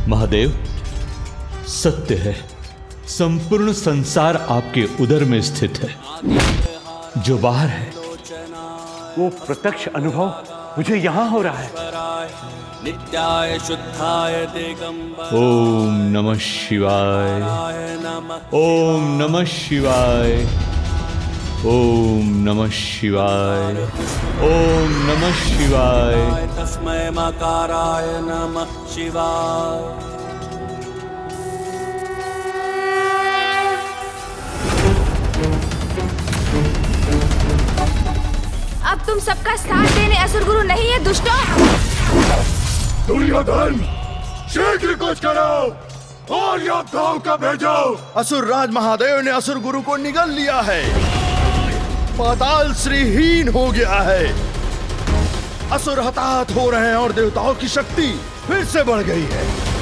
महादेव, सत्य है, संपूर्ण संसार आपके उदर में स्थित है। जो बाहर है वो प्रत्यक्ष अनुभव मुझे यहाँ हो रहा है। नित्याय शुद्धाय दिगंबर। ओम नमः शिवाय। ओम नमः शिवाय। ओम नमः शिवाय। ओम नमः शिवाय। तस्मै मकाराय नमः शिवाय। अब तुम सबका साथ देने असुर गुरु नहीं है दुष्टों। दुर्योधन, शीघ्र कुछ करो और योद्धाओं का भेजो। असुर राज महादेव ने असुर गुरु को निगल लिया है। पाताल श्रीहीन हो गया है। असुर हताहत हो रहे हैं और देवताओं की शक्ति फिर से बढ़ गई है।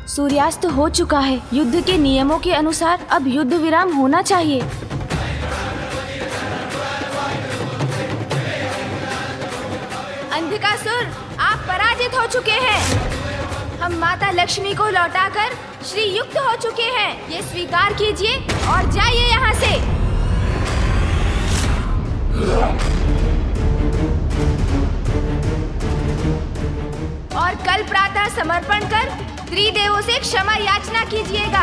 सूर्यास्त हो चुका है। युद्ध के नियमों के अनुसार अब युद्ध विराम होना चाहिए। अंधकासुर, आप पराजित हो चुके हैं। हम माता लक्ष्मी को लौटाकर श्री युक्त हो चुके हैं। ये स्वीकार कीजिए और जाइए यहाँ से। और कल प्रातः समर्पण कर त्रिदेवों से क्षमा याचना कीजिएगा।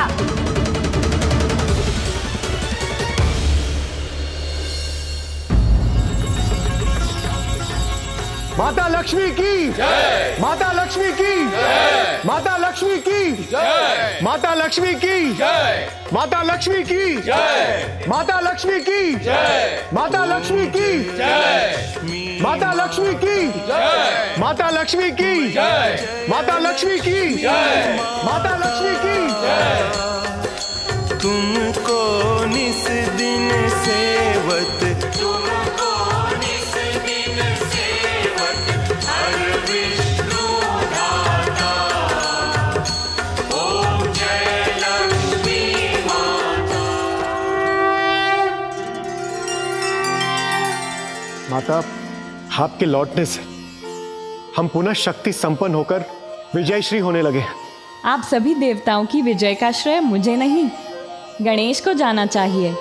माता लक्ष्मी की जय। माता लक्ष्मी की जय। माता लक्ष्मी की जय। माता लक्ष्मी की जय। माता लक्ष्मी की जय। माता लक्ष्मी की जय। माता लक्ष्मी की जय। माता लक्ष्मी की जय। माता लक्ष्मी की जय। माता लक्ष्मी की जय। माता लक्ष्मी की जय। तुमको निस दिन सेवत, तुमको निस दिन सेवत, हर विष्णु दाता। ओम जय लक्ष्मी माता। माता, आपके लौटने से हम पुनः शक्ति संपन्न होकर विजयश्री होने लगे। आप सभी देवताओं की विजय का श्रेय मुझे नहीं, गणेश को जाना चाहिए।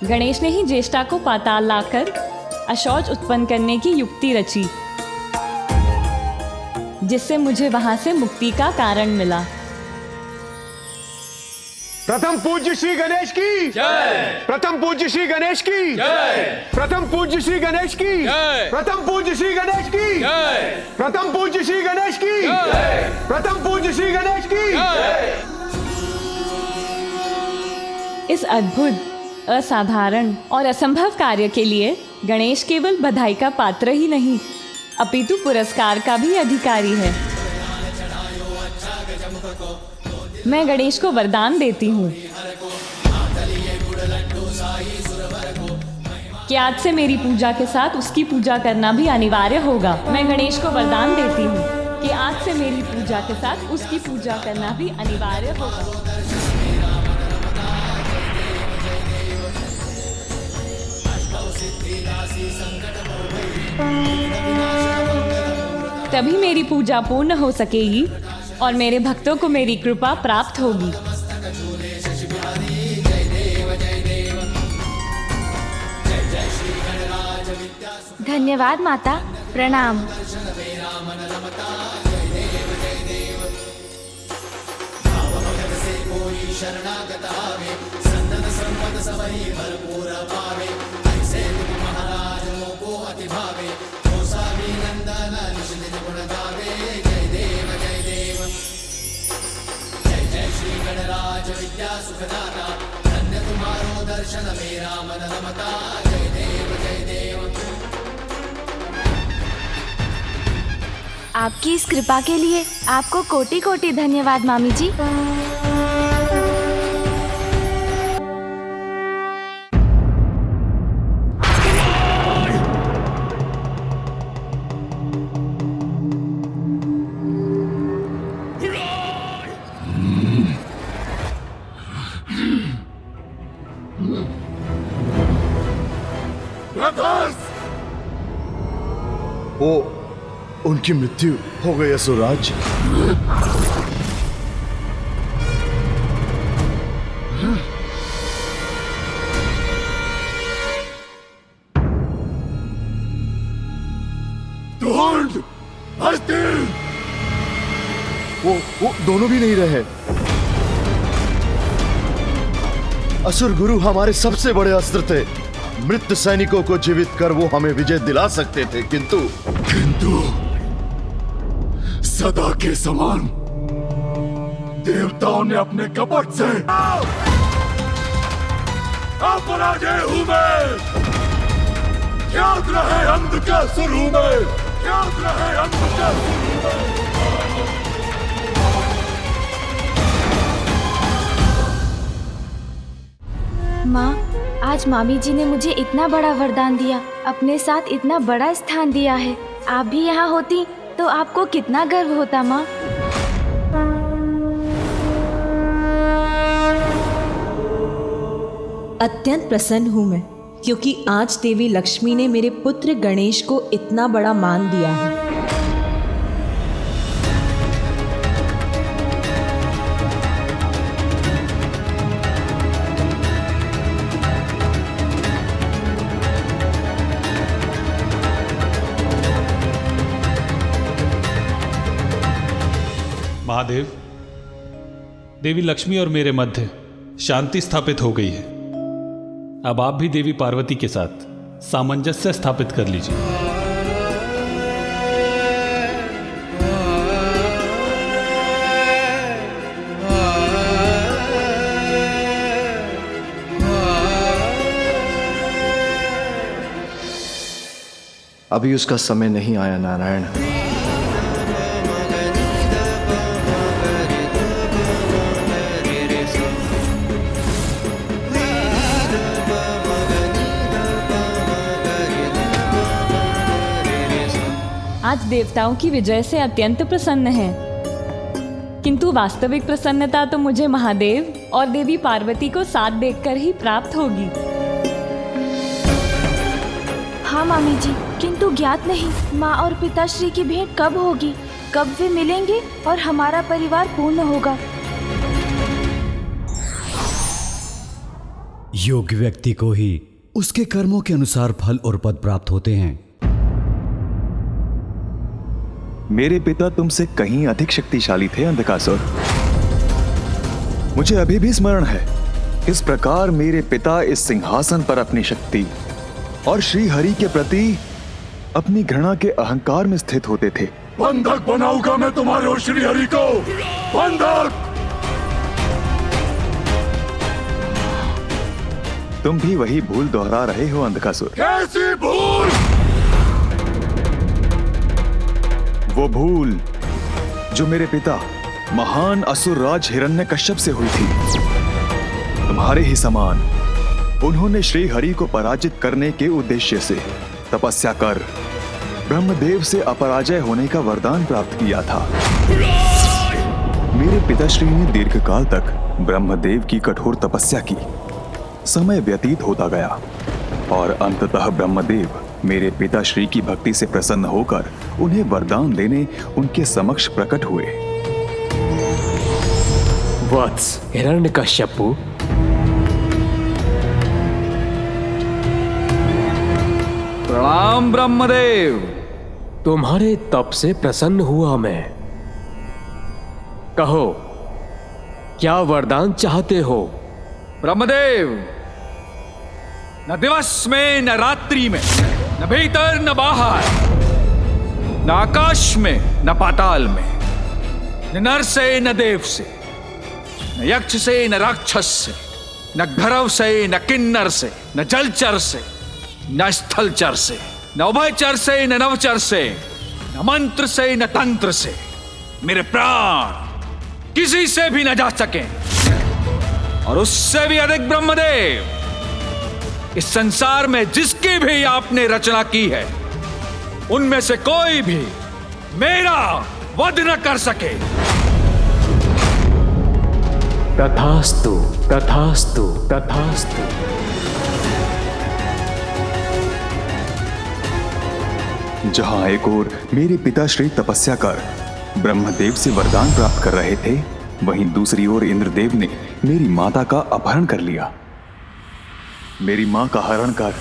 गणेश ने ही ज्येष्ठा को पाताल लाकर अशौच उत्पन्न करने की युक्ति रची, जिससे मुझे वहां से मुक्ति का कारण मिला। प्रथम पूज्य श्री गणेश की जय। प्रथम पूज्य श्री गणेश की जय। प्रथम पूज्य श्री गणेश की जय। प्रथम पूज्य श्री गणेश की जय। प्रथम पूज्य श्री गणेश की जय। प्रथम पूज्य श्री गणेश की जय। इस अद्भुत, असाधारण और असंभव कार्य के लिए गणेश केवल बधाई का पात्र ही नहीं, अपितु पुरस्कार का भी अधिकारी है। मैं गणेश को वरदान देती हूँ कि आज से मेरी पूजा के साथ उसकी पूजा करना भी अनिवार्य होगा। मैं गणेश को वरदान देती हूँ कि आज से मेरी पूजा के साथ उसकी पूजा करना भी अनिवार्य होगा। तभी मेरी पूजा पूर्ण हो सकेगी और मेरे भक्तों को मेरी कृपा प्राप्त होगी। धन्यवाद माता, प्रणाम। सुखदाता धन्य तुम्हारो दर्शन मेरा मन रमता जय देव जय देव। आपकी इस कृपा के लिए आपको कोटि कोटि धन्यवाद मामी जी। वो उनकी मृत्यु हो गई असुरराज। वो दोनों भी नहीं रहे। असुर गुरु हमारे सबसे बड़े अस्त्र थे। मृत सैनिकों को जीवित कर वो हमें विजय दिला सकते थे, किंतु सदा के समान देवताओं ने अपने कपट से अपराजय हूं मैं। याद रहे अंध के शुरू में, याद रहे अंध के शुरू में। माँ, आज मामी जी ने मुझे इतना बड़ा वरदान दिया, अपने साथ इतना बड़ा स्थान दिया है। आप भी यहाँ होती तो आपको कितना गर्व होता माँ। अत्यंत प्रसन्न हूँ मैं, क्योंकि आज देवी लक्ष्मी ने मेरे पुत्र गणेश को इतना बड़ा मान दिया है। महादेव, देवी लक्ष्मी और मेरे मध्य शांति स्थापित हो गई है। अब आप भी देवी पार्वती के साथ सामंजस्य स्थापित कर लीजिए। अभी उसका समय नहीं आया नारायण। आज देवताओं की विजय से अत्यंत प्रसन्न है, किंतु वास्तविक प्रसन्नता तो मुझे महादेव और देवी पार्वती को साथ देखकर ही प्राप्त होगी। हाँ मामी जी, किंतु ज्ञात नहीं माँ और पिताश्री की भेंट कब होगी, कब वे मिलेंगे और हमारा परिवार पूर्ण होगा। योग्य व्यक्ति को ही उसके कर्मों के अनुसार फल और पद प्राप्त होते हैं। मेरे पिता तुमसे कहीं अधिक शक्तिशाली थे अंधकासुर। मुझे अभी भी स्मरण है किस प्रकार मेरे पिता इस सिंहासन पर अपनी शक्ति और श्री हरि के प्रति अपनी घृणा के अहंकार में स्थित होते थे। बंधक बनाऊंगा मैं तुम्हारे और श्री हरि को, बंधक। तुम भी वही भूल दोहरा रहे हो अंधकासुर। कैसी भूल? वो भूल जो मेरे पिता महान असुर राज हिरण्यकश्यप से हुई थी। तुम्हारे ही समान उन्होंने श्री हरि को पराजित करने के उद्देश्य से तपस्या कर ब्रह्मदेव से अपराजय होने का वरदान प्राप्त किया था। मेरे पिताश्री ने दीर्घकाल तक ब्रह्मदेव की कठोर तपस्या की। समय व्यतीत होता गया और अंततः ब्रह्मदेव मेरे पिताश्री की भक्ति से प्रसन्न होकर उन्हें वरदान देने उनके समक्ष प्रकट हुए। वत्स हिरण्यकश्यपु, प्रणाम ब्रह्मदेव। तुम्हारे तप से प्रसन्न हुआ मैं। कहो, क्या वरदान चाहते हो? ब्रह्मदेव, न दिवस में न रात्रि में, न भीतर न बाहर, न आकाश में न पाताल में, न नर से न देव से, न यक्ष से, न राक्षस से, न भैरव से, न किन्नर से, न जलचर से, न स्थलचर से, न उभयचर से, न नवचर से, न मंत्र से, न तंत्र से मेरे प्राण किसी से भी न जा सके। और उससे भी अधिक ब्रह्मदेव, इस संसार में जिसकी भी आपने रचना की है, उनमें से कोई भी मेरा वध न कर सके। तथास्तु, तथास्तु, तथास्तु। जहां एक ओर मेरे पिताश्री तपस्या कर ब्रह्मदेव से वरदान प्राप्त कर रहे थे, वहीं दूसरी ओर इंद्रदेव ने मेरी माता का अपहरण कर लिया। मेरी मां का हरण कर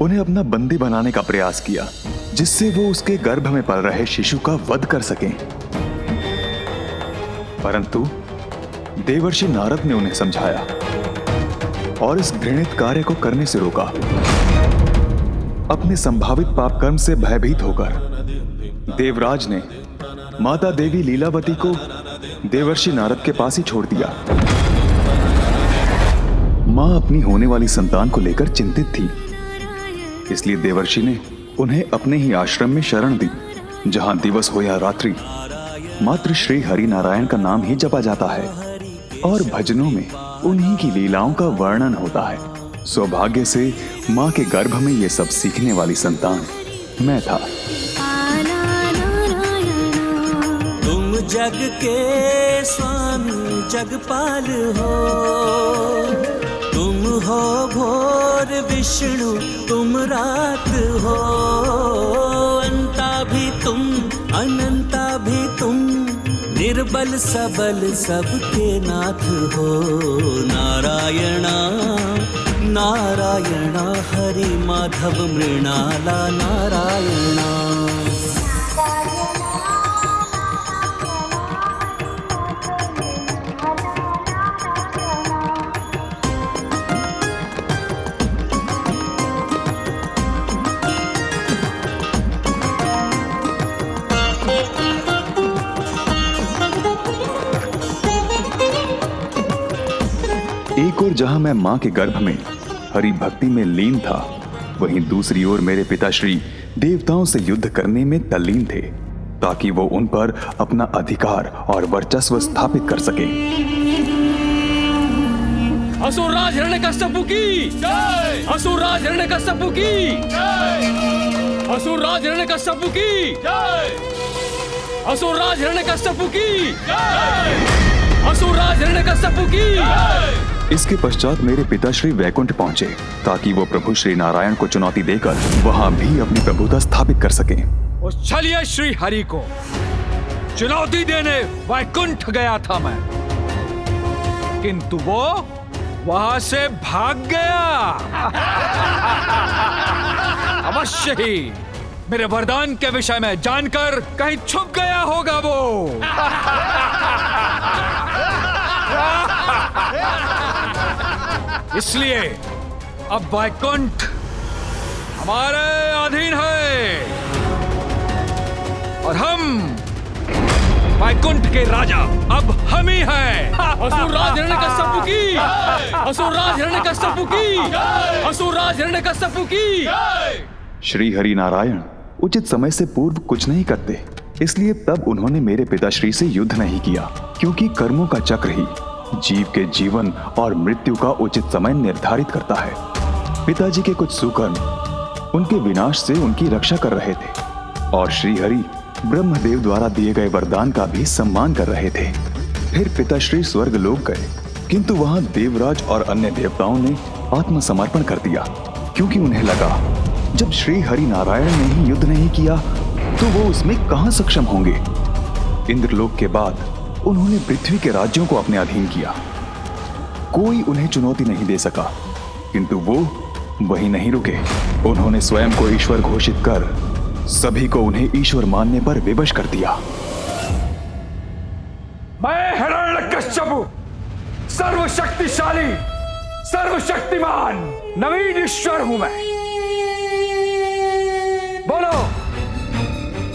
उन्हें अपना बंदी बनाने का प्रयास किया, जिससे वो उसके गर्भ में पल रहे शिशु का वध कर सकें। परंतु देवर्षि नारद ने उन्हें समझाया और इस घृणित कार्य को करने से रोका। अपने संभावित पाप कर्म से भयभीत होकर देवराज ने माता देवी लीलावती को देवर्षि नारद के पास ही छोड़ दिया। मां अपनी होने वाली संतान को लेकर चिंतित थी, इसलिए देवर्षि ने उन्हें अपने ही आश्रम में शरण दी, जहां दिवस हो या रात्रि मात्र श्री हरि नारायण का नाम ही जपा जाता है और भजनों में उन्हीं की लीलाओं का वर्णन होता है। सौभाग्य से मां के गर्भ में ये सब सीखने वाली संतान मैं था। तुम जग के स्वामी जगपाल हो, तुम हो भोर विष्णु, तुम रात हो, अंता भी तुम, अनंता भी तुम, निर्बल सबल सबके नाथ हो। नारायणा नारायणा हरि माधव मृणाला नारायणा। एक ओर जहां मैं मां के गर्भ में हरि भक्ति में लीन था, वहीं दूसरी ओर मेरे पिताश्री देवताओं से युद्ध करने में तल्लीन थे, ताकि वो उन पर अपना अधिकार और वर्चस्व स्थापित कर सके। असुरराज हिरण्यकश्यप की जय, असुरराज हिरण्यकश्यप की जय, असुरराज हिरण्यकश्यप की जय, असुरराज हिरण्यकश्यप की जय, असुरराज हिरण्यकश्यप की जय। इसके पश्चात मेरे पिताश्री वैकुंठ पहुंचे, ताकि वो प्रभु श्री नारायण को चुनौती देकर वहां भी अपनी प्रभुता स्थापित कर सकें। चलिए श्री हरि को चुनौती देने वैकुंठ गया था मैं, किंतु वो वहां से भाग गया। अवश्य ही मेरे वरदान के विषय में जानकर कहीं छुप गया होगा वो। इसलिए अब वैकुंठ हमारे अधीन है और हम वैकुंठ के राजा अब हम ही हैं। असुरराज हिरण्यकश्यप की, असुरराज हिरण्यकश्यप की, असुरराज हिरण्यकश्यप की। श्री हरि नारायण उचित समय से पूर्व कुछ नहीं करते, इसलिए तब उन्होंने मेरे पिताश्री से युद्ध नहीं किया, क्योंकि कर्मों का चक्र ही जीव के जीवन और मृत्यु का उचित समय निर्धारित करता है। पिताजी के कुछ सुकर्म उनके विनाश से उनकी रक्षा कर रहे थे और श्री हरि ब्रह्मदेव द्वारा दिए गए वरदान का भी सम्मान कर रहे थे। फिर पिताश्री स्वर्ग लोक गए, किंतु वहां देवराज और अन्य देवताओं ने आत्मसमर्पण कर दिया, क्योंकि उन्हें लगा जब श्री हरि नारायण ने ही युद्ध नहीं किया तो वो उसमें कहां सक्षम होंगे। इंद्रलोक के बाद उन्होंने पृथ्वी के राज्यों को अपने अधीन किया। कोई उन्हें चुनौती नहीं दे सका, किंतु वो वहीं नहीं रुके। उन्होंने स्वयं को ईश्वर घोषित कर सभी को उन्हें ईश्वर मानने पर विवश कर दिया। मैं हिरण्यकश्यप सर्वशक्तिशाली, सर्वशक्तिमान नवीन ईश्वर हूं मैं। बोलो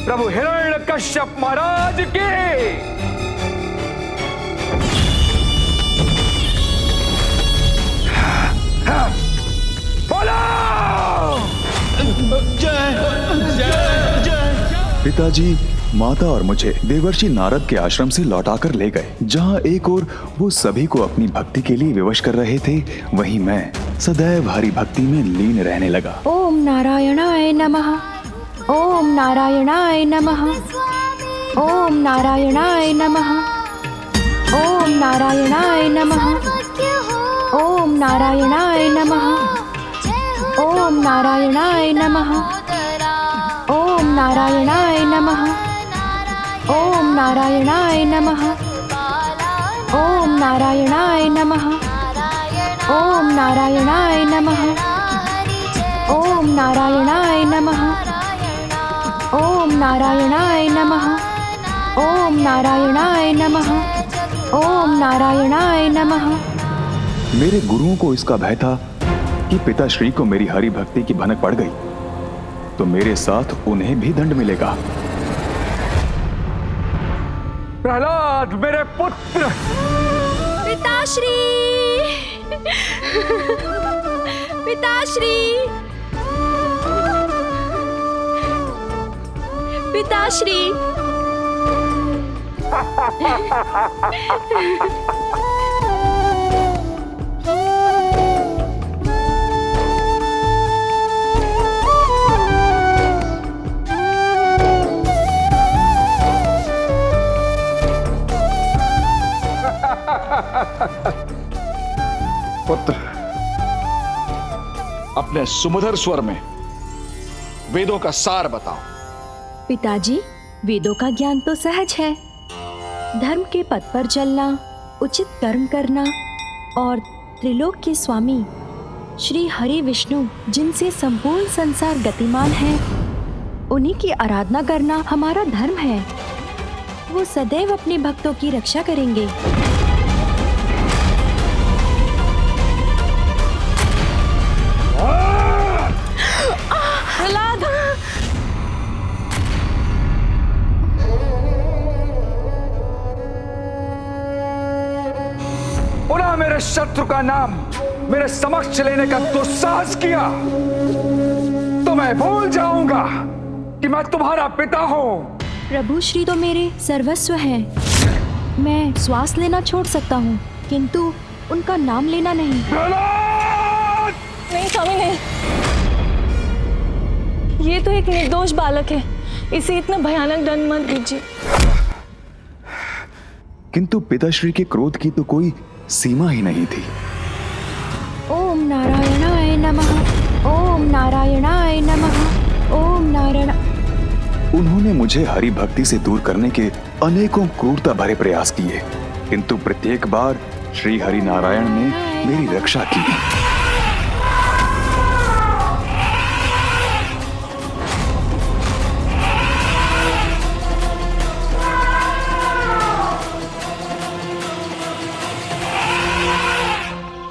प्रभु हिरण्यकश्यप महाराज की। पिताजी माता और मुझे देवर्षि नारद के आश्रम से लौटाकर ले गए, जहाँ एक ओर वो सभी को अपनी भक्ति के लिए विवश कर रहे थे, वहीं मैं सदैव हरि भक्ति में लीन रहने लगा। ओम नारायणाय नमः। ओम नारायणाय नमः। ओम नारायणाय नमः। ओम नारायणाय नमः। ओम नारायणाय नमः। ओम नारायणाय नमः। ओम नारायणाय नमः। ओम नारायणाय नमः। ओम नारायणाय नमः। ओम नारायणाय नमः। ओम नारायणाय नमः। ओम नारायणाय नमः। ओम नारायणाय नमः। ओम नारायणाय नमः। मेरे गुरुओं को इसका भय था कि पिताश्री को मेरी हरि भक्ति की भनक पड़ गई तो मेरे साथ उन्हें भी दंड मिलेगा। प्रहलाद मेरे पुत्र। पिताश्री, पिताश्री, पिताश्री। पुत्र, अपने सुमधुर स्वर में वेदों का सार बताओ। पिताजी, वेदों का ज्ञान तो सहज है। धर्म के पथ पर चलना, उचित कर्म करना और त्रिलोक के स्वामी श्री हरि विष्णु, जिनसे संपूर्ण संसार गतिमान है, उन्हीं की आराधना करना हमारा धर्म है। वो सदैव अपने भक्तों की रक्षा करेंगे। प्रहलाद, पुनः मेरे शत्रु का नाम मेरे समक्ष लेने का दुस्साहस किया तो मैं भूल जाऊंगा कि मैं तुम्हारा पिता हूं। प्रभु श्री तो मेरे सर्वस्व हैं। मैं श्वास लेना छोड़ सकता हूँ, किंतु उनका नाम लेना नहीं। नहीं स्वामी, नहीं। ये तो एक निर्दोष बालक है, इसे इतना भयानक दंड मत दीजिए। किंतु पिताश्री के क्रोध की तो कोई सीमा ही नहीं थी। ओम नारायणाय नमः। ओम नारायणाय नमः। ओम नारायण। उन्होंने मुझे हरि भक्ति से दूर करने के अनेकों क्रूरता भरे प्रयास किए, किंतु प्रत्येक बार श्री हरि नारायण ने मेरी रक्षा की।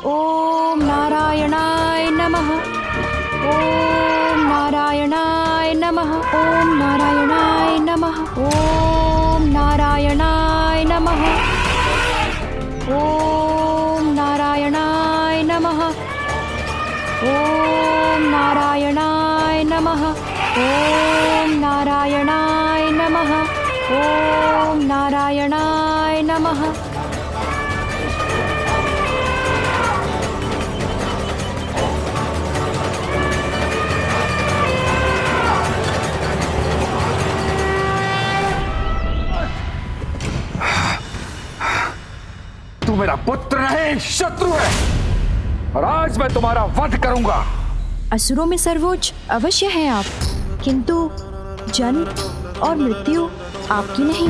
ओम नारायणाय नमः। ओम नारायणाय नमः। ओम नारायणाय नमः। ओम नारायणाय नमः। ओम नारायणाय नमः। ओम नारायणाय नमः। ओम नारायणाय नमः। ओम नारायणाय नमः। तू मेरा पुत्र नहीं, शत्रु है, और आज मैं तुम्हारा वध करूंगा। असुरों में सर्वोच्च अवश्य हैं आप, किंतु जन्म और मृत्यु आपकी नहीं,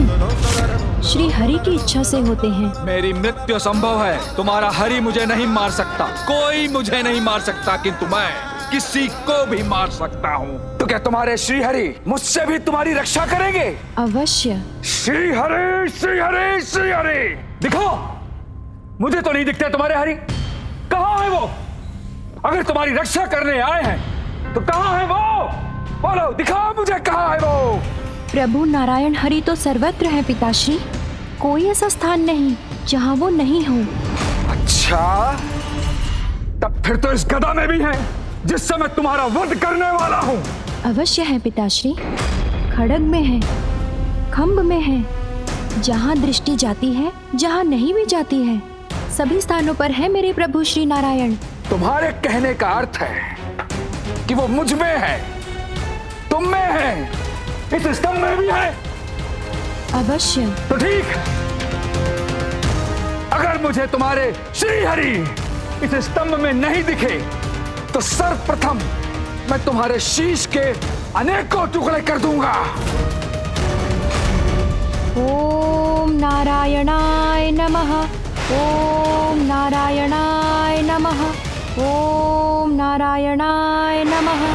श्री हरि की इच्छा से होते हैं। मेरी मृत्यु संभव है, तुम्हारा हरि मुझे नहीं मार सकता, कोई मुझे नहीं मार सकता, किंतु मैं किसी को भी मार सकता हूँ। तो क्या तुम्हारे श्री हरि मुझसे भी तुम्हारी रक्षा करेंगे? अवश्य। श्री हरि, श्री हरि, श्री हरि। दिखो, मुझे तो नहीं दिखते तुम्हारे हरि। कहाँ है वो? अगर तुम्हारी रक्षा करने आए हैं तो कहाँ है वो? बोलो, दिखाओ मुझे, कहाँ है वो? प्रभु नारायण हरि तो सर्वत्र है पिताश्री, कोई ऐसा स्थान नहीं जहाँ वो नहीं हो। अच्छा, तब फिर तो इस गदा में भी है जिससे मैं तुम्हारा वध करने वाला हूँ। अवश्य है पिताश्री, खड़ग में है, खम्भ में है। जहाँ दृष्टि जाती है, जहाँ नहीं भी जाती है, सभी स्थानों पर है मेरे प्रभु श्री नारायण। तुम्हारे कहने का अर्थ है कि वो मुझ में है, तुम में है, इस स्तंभ में भी है। अवश्य। तो ठीक, अगर मुझे तुम्हारे श्री हरि इस स्तंभ में नहीं दिखे तो सर्वप्रथम मैं तुम्हारे शीश के अनेकों टुकड़े कर दूंगा। ओम नारायणाय नमः, ओम नारायणाय नमः, ओम नारायणाय नमः।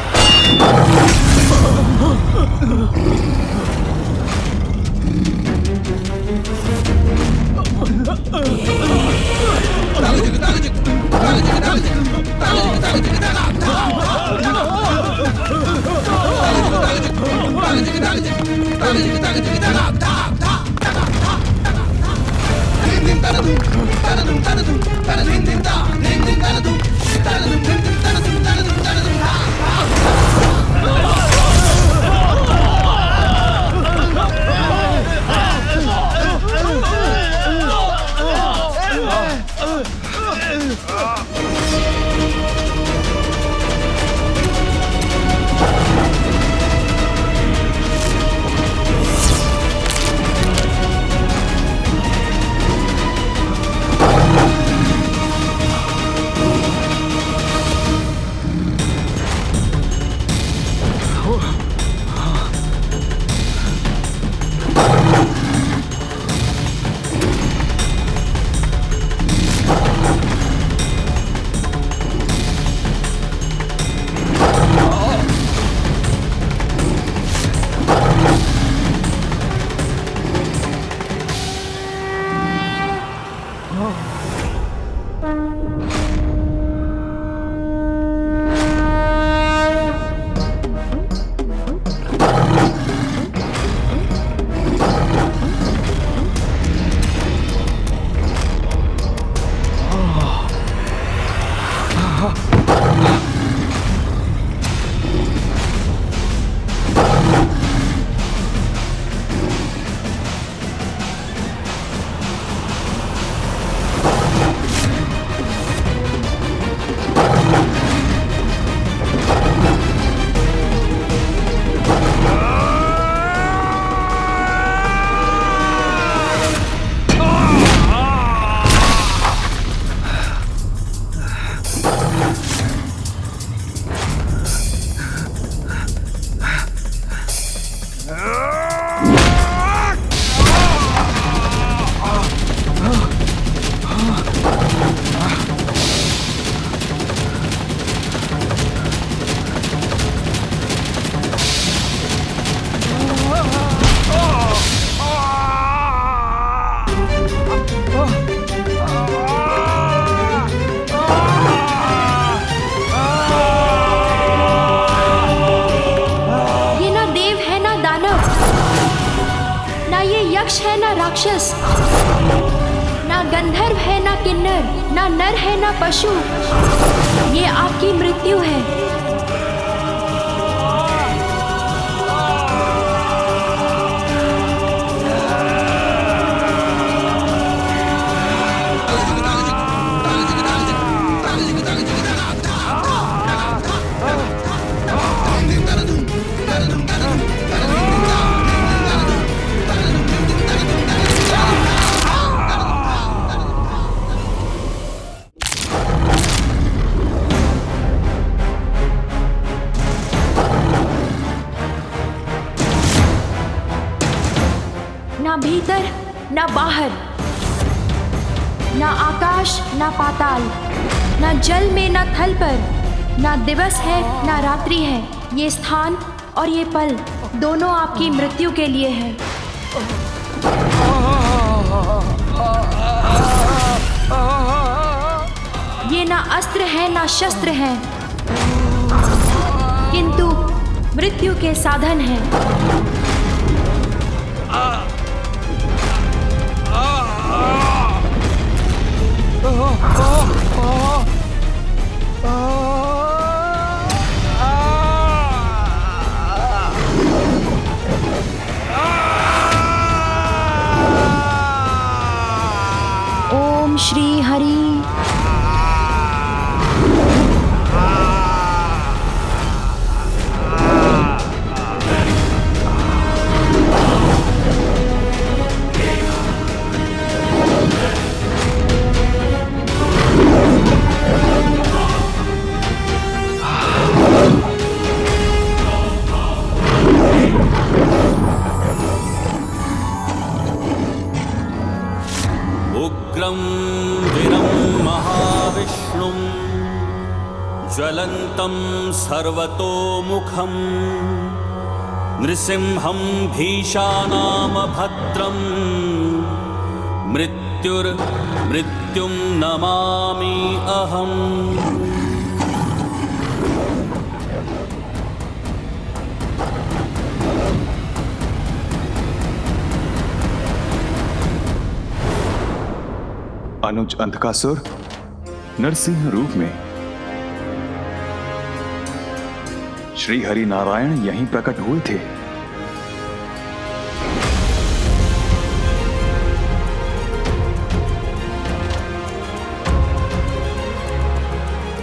यक्ष है ना राक्षस, ना गंधर्व है ना किन्नर, ना नर है ना पशु, ये आपकी मृत्यु है। ना भीतर ना बाहर, ना आकाश ना पाताल, ना जल में ना थल पर, ना दिवस है ना रात्रि है। ये स्थान और ये पल दोनों आपकी मृत्यु के लिए है। ये ना अस्त्र है ना शस्त्र है, किंतु मृत्यु के साधन हैं। सर्वतोमुखं नृसिंहं भीषानाम भद्रं मृत्युं नमामि अहम्। अनुज अंधकासुर नरसिंह रूप में श्री हरि नारायण यहीं प्रकट हुए थे।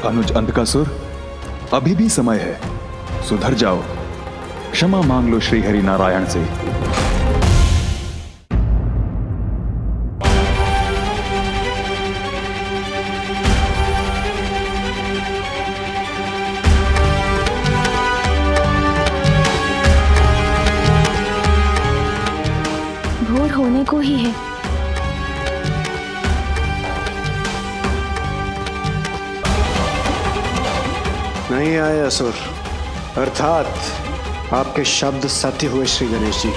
अनुज अंधकासुर, अभी भी समय है, सुधर जाओ, क्षमा मांग लो श्री हरि नारायण से। भोर होने को ही है। नहीं आए असुर, अर्थात आपके शब्द सत्य हुए श्री गणेश जी।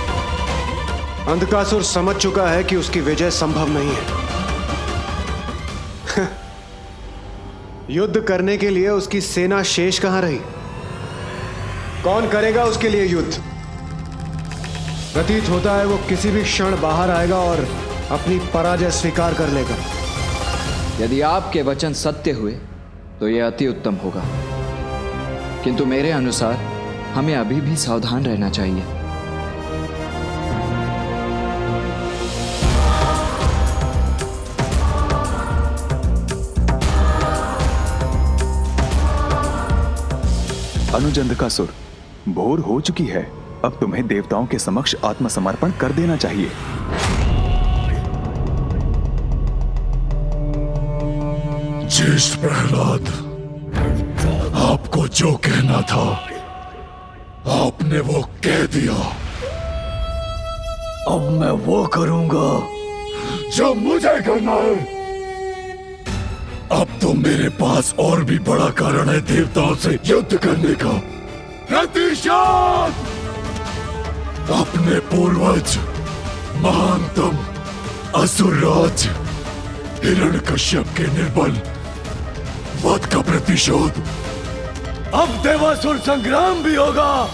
अंधकासुर समझ चुका है कि उसकी विजय संभव नहीं है। युद्ध करने के लिए उसकी सेना शेष कहां रही? कौन करेगा उसके लिए युद्ध? प्रतीत होता है वो किसी भी क्षण बाहर आएगा और अपनी पराजय स्वीकार कर लेगा। यदि आपके वचन सत्य हुए तो यह अति उत्तम होगा, किंतु मेरे अनुसार हमें अभी भी सावधान रहना चाहिए। अनुज अंधकासुर, भोर हो चुकी है, अब तुम्हें देवताओं के समक्ष आत्मसमर्पण कर देना चाहिए। ज्येष्ठ प्रहलाद, आपको जो कहना था आपने वो कह दिया। अब मैं वो करूंगा जो मुझे करना है। अब तो मेरे पास और भी बड़ा कारण है देवताओं से युद्ध करने का। प्रतिशोध! अपने पूर्वज महानतम असुरराज हिरण्यकश्यप के निर्बल वध का प्रतिशोध। अब देवासुर संग्राम भी होगा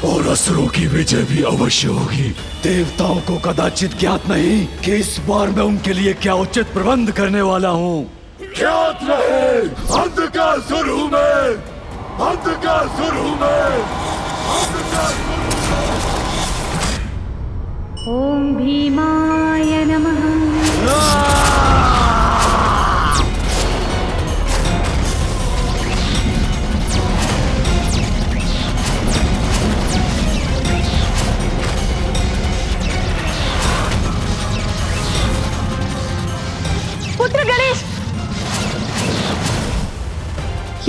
और असुरों की विजय भी अवश्य होगी। देवताओं को कदाचित ज्ञात नहीं कि इस बार मैं उनके लिए क्या उचित प्रबंध करने वाला हूँ। ज्ञात रहे, अंधकासुर हूं मैं, अंधकासुर हूं मैं, अंधकासुर। ओम भीमाय नमः। पुत्र गणेश,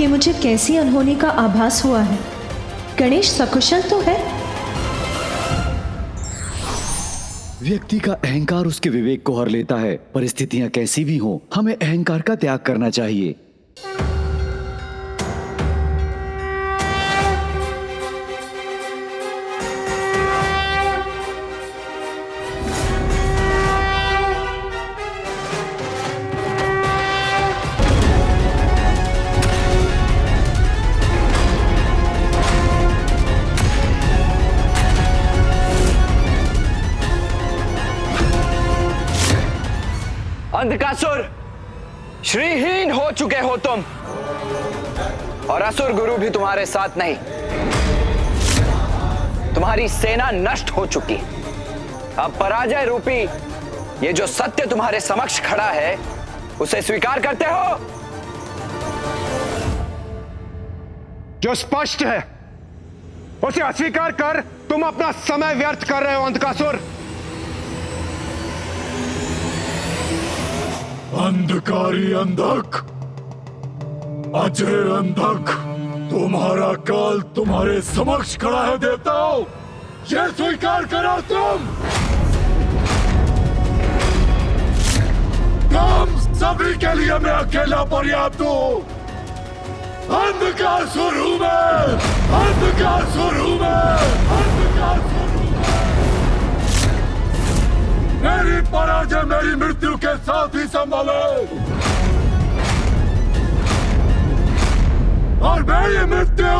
ये मुझे कैसी अनहोनी का आभास हुआ है। गणेश सकुशल तो है? व्यक्ति का अहंकार उसके विवेक को हर लेता है। परिस्थितियां कैसी भी हों, हमें अहंकार का त्याग करना चाहिए। अंधकासुर, श्रीहीन हो चुके हो तुम, और असुर गुरु भी तुम्हारे साथ नहीं। तुम्हारी सेना नष्ट हो चुकी। अब पराजय रूपी ये जो सत्य तुम्हारे समक्ष खड़ा है, उसे स्वीकार करते हो? जो स्पष्ट है उसे अस्वीकार कर तुम अपना समय व्यर्थ कर रहे हो अंधकासुर। अंधकारी अंधक, अजय अंधक, तुम्हारा काल तुम्हारे समक्ष खड़ा है देवताओं, ये स्वीकार करो तुम सभी के लिए मैं अकेला पर्याप्त हूं। अंधकासुर हूं मैं, अंधकासुर हूं मैं, अंधकासुर हूं मैं। मेरी पराजय मेरी मृत्यु के साथ ही संभव है, और मेरी मृत्यु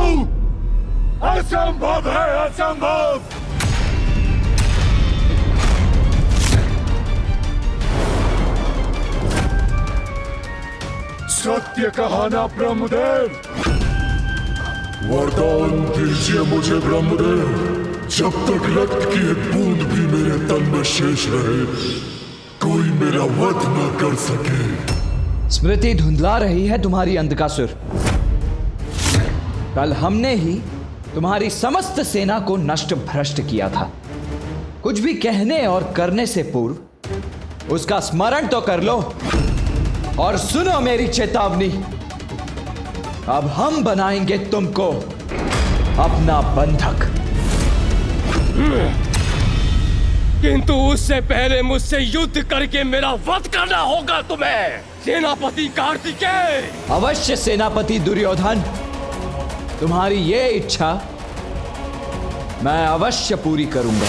असंभव है, असंभव। सत्य कहा ना ब्रह्मदेव, वरदान दीजिए मुझे ब्रह्मदेव, जब तक रक्त की एक बूंद भी मेरे तन में शेष रहे, कोई मेरा वध न कर सके। स्मृति धुंधला रही है तुम्हारी अंधकासुर। कल हमने ही तुम्हारी समस्त सेना को नष्ट भ्रष्ट किया था। कुछ भी कहने और करने से पूर्व उसका स्मरण तो कर लो, और सुनो मेरी चेतावनी। अब हम बनाएंगे तुमको अपना बंधक, किंतु उससे पहले मुझसे युद्ध करके मेरा वध करना होगा तुम्हें, सेनापति कार्तिकेय। अवश्य सेनापति दुर्योधन, तुम्हारी ये इच्छा मैं अवश्य पूरी करूंगा।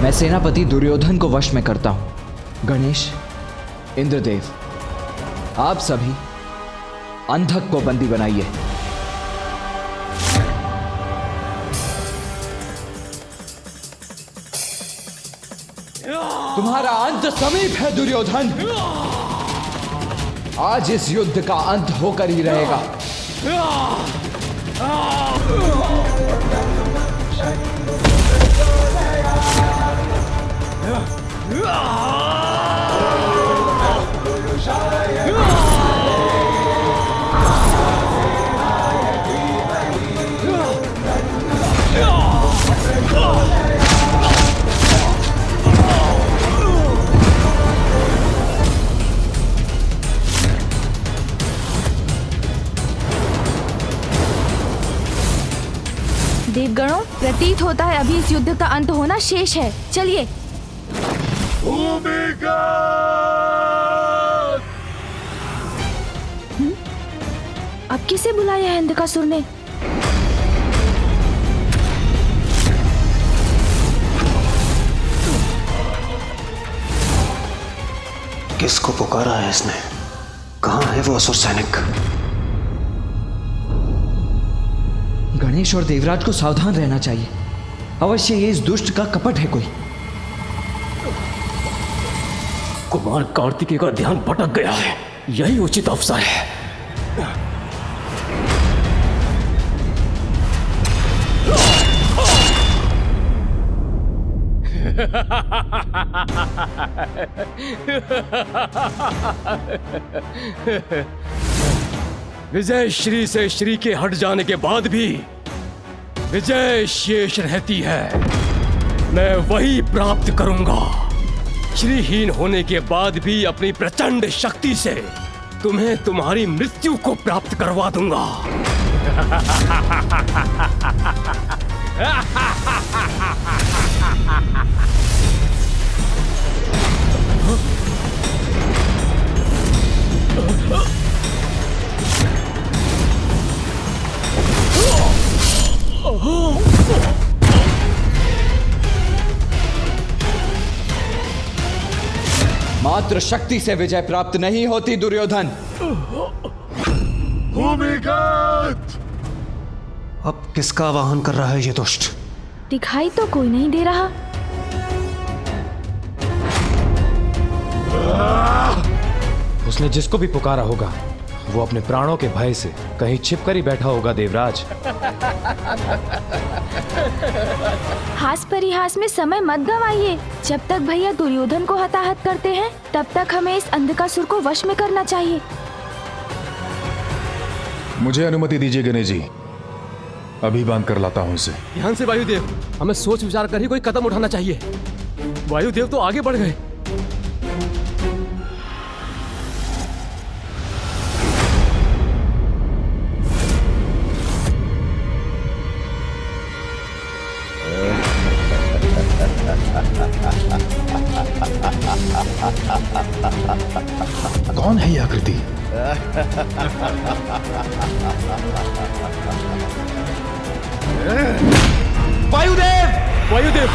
मैं सेनापति दुर्योधन को वश में करता हूं। गणेश, इंद्रदेव, आप सभी अंधक को बंदी बनाइए। तुम्हारा अंत समीप है दुर्योधन। आज इस युद्ध का अंत होकर ही रहेगा। देवगणों, प्रतीत होता है अभी इस युद्ध का अंत होना शेष है। चलिए। अब किसे बुलाया है अंधकासुर ने? किसको पुकारा है इसने? कहां है वो असुर सैनिक? गणेश और देवराज को सावधान रहना चाहिए। अवश्य ये इस दुष्ट का कपट है कोई। कुमार कार्तिकेय का ध्यान भटक गया है, यही उचित अवसर है। विजय श्री से श्री के हट जाने के बाद भी विजय शेष रहती है, मैं वही प्राप्त करूंगा। श्रीहीन होने के बाद भी अपनी प्रचंड शक्ति से तुम्हें तुम्हारी मृत्यु को प्राप्त करवा दूंगा। मात्र शक्ति से विजय प्राप्त नहीं होती दुर्योधन। भूमिगत! अब किसका आवाहन कर रहा है ये दुष्ट? दिखाई तो कोई नहीं दे रहा। उसने जिसको भी पुकारा होगा वो अपने प्राणों के भय से कहीं छिपकर ही बैठा होगा देवराज। हास परिहास में समय मत गंवाइए। जब तक भैया दुर्योधन को हताहत करते हैं तब तक हमें इस अंधकासुर को वश में करना चाहिए। मुझे अनुमति दीजिए गणेश जी, अभी बांध कर लाता हूं इसे। ध्यान से वायुदेव, हमें सोच विचार कर ही कोई कदम उठाना चाहिए। वायुदेव तो आगे बढ़ गए। वायुदेव! वायुदेव!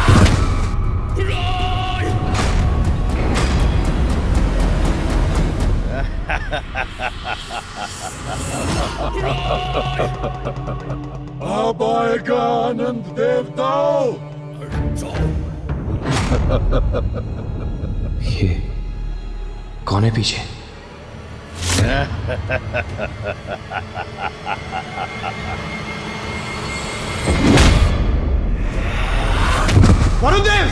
अब आएगा आनंद देवताओं। ये कौन है पीछे? वरुणदेव!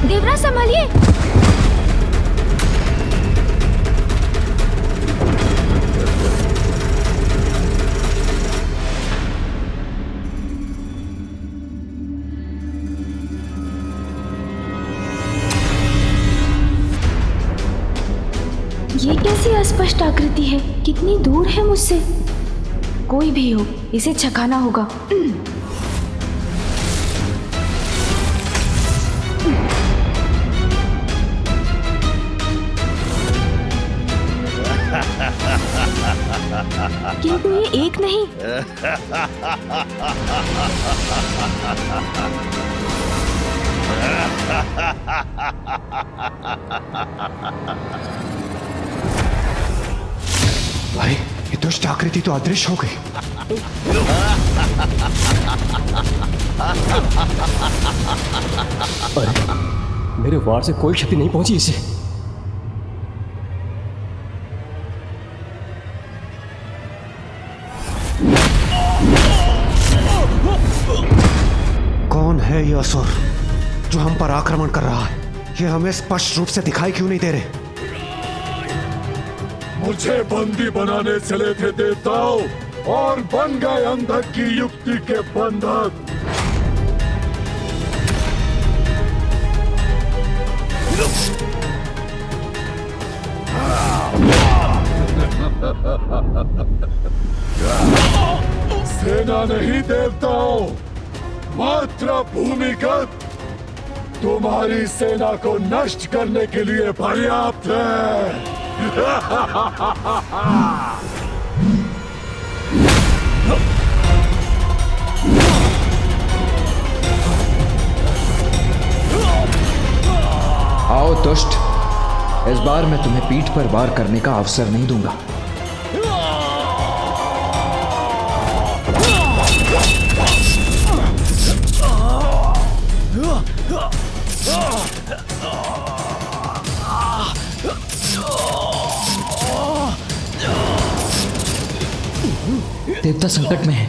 देवराज संभालिए। ये कैसी अस्पष्ट आकृति है? कितनी दूर है मुझसे? कोई भी हो, इसे छकाना होगा। किंतु ये एक नहीं। अरे ये दुष्ट आकृति तो अदृश्य हो गई। अरे मेरे वार से कोई क्षति नहीं पहुंची इसे। कौन है ये असुर जो हम पर आक्रमण कर रहा है? ये हमें स्पष्ट रूप से दिखाई क्यों नहीं दे रहे? मुझे बंदी बनाने चले थे देवताओं और बन गए अंधक की युक्ति के बंधक। सेना नहीं देवताओं, मात्र भूमिगत तुम्हारी सेना को नष्ट करने के लिए पर्याप्त है। आओ दुष्ट, इस बार मैं तुम्हें पीठ पर वार करने का अवसर नहीं दूंगा। देवता संकट में है।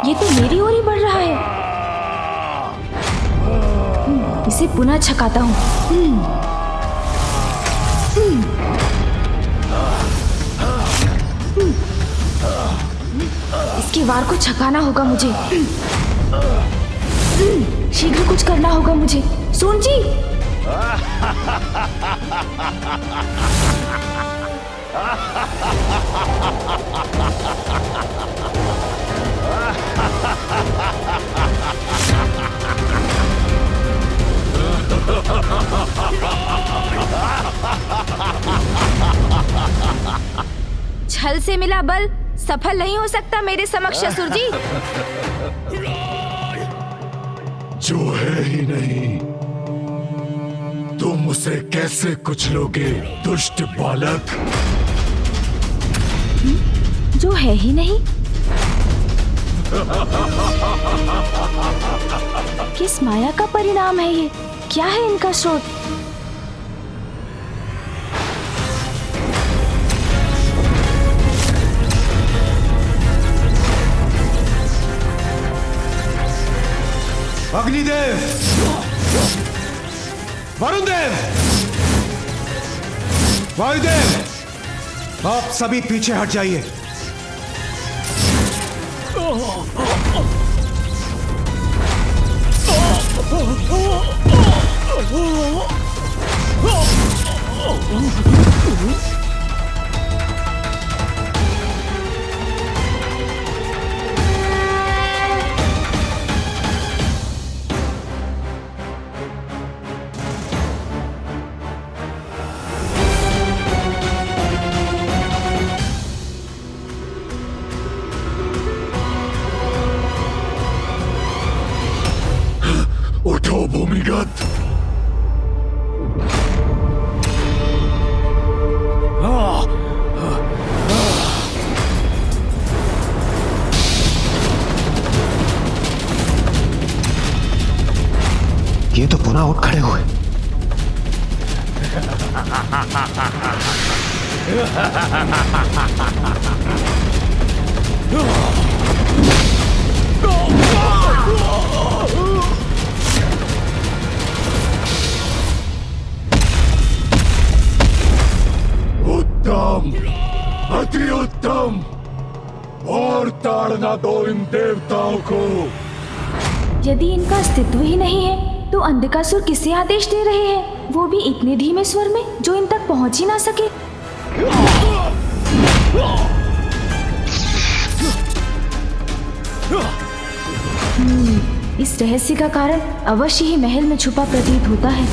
ये तो मेरी ओर ही बढ़ रहा है। इसे पुनः छकाता हूँ। इसके वार को छकाना होगा मुझे। शीघ्र कुछ करना होगा मुझे। सोन जी! छल से मिला बल सफल नहीं हो सकता मेरे समक्ष असुर जी। जो है ही नहीं, तुम उसे कैसे कुचलोगे दुष्ट बालक? जो है ही नहीं? किस माया का परिणाम है ये? क्या है इनका स्रोत? अग्निदेव, वरुणदेव, वायुदेव, आप सभी पीछे हट जाइए। उठो भूमिगत। ये तो पुनः उठ खड़े हुए। उत्तम, अति उत्तम। और ताड़ना दो इन देवताओं को। यदि इनका अस्तित्व ही नहीं है तो अंधकासुर किसे आदेश दे रहे हैं, वो भी इतने धीमे स्वर में जो इन तक पहुंच ही ना सके। इस रहस्य का कारण अवश्य ही महल में छुपा प्रतीत होता है।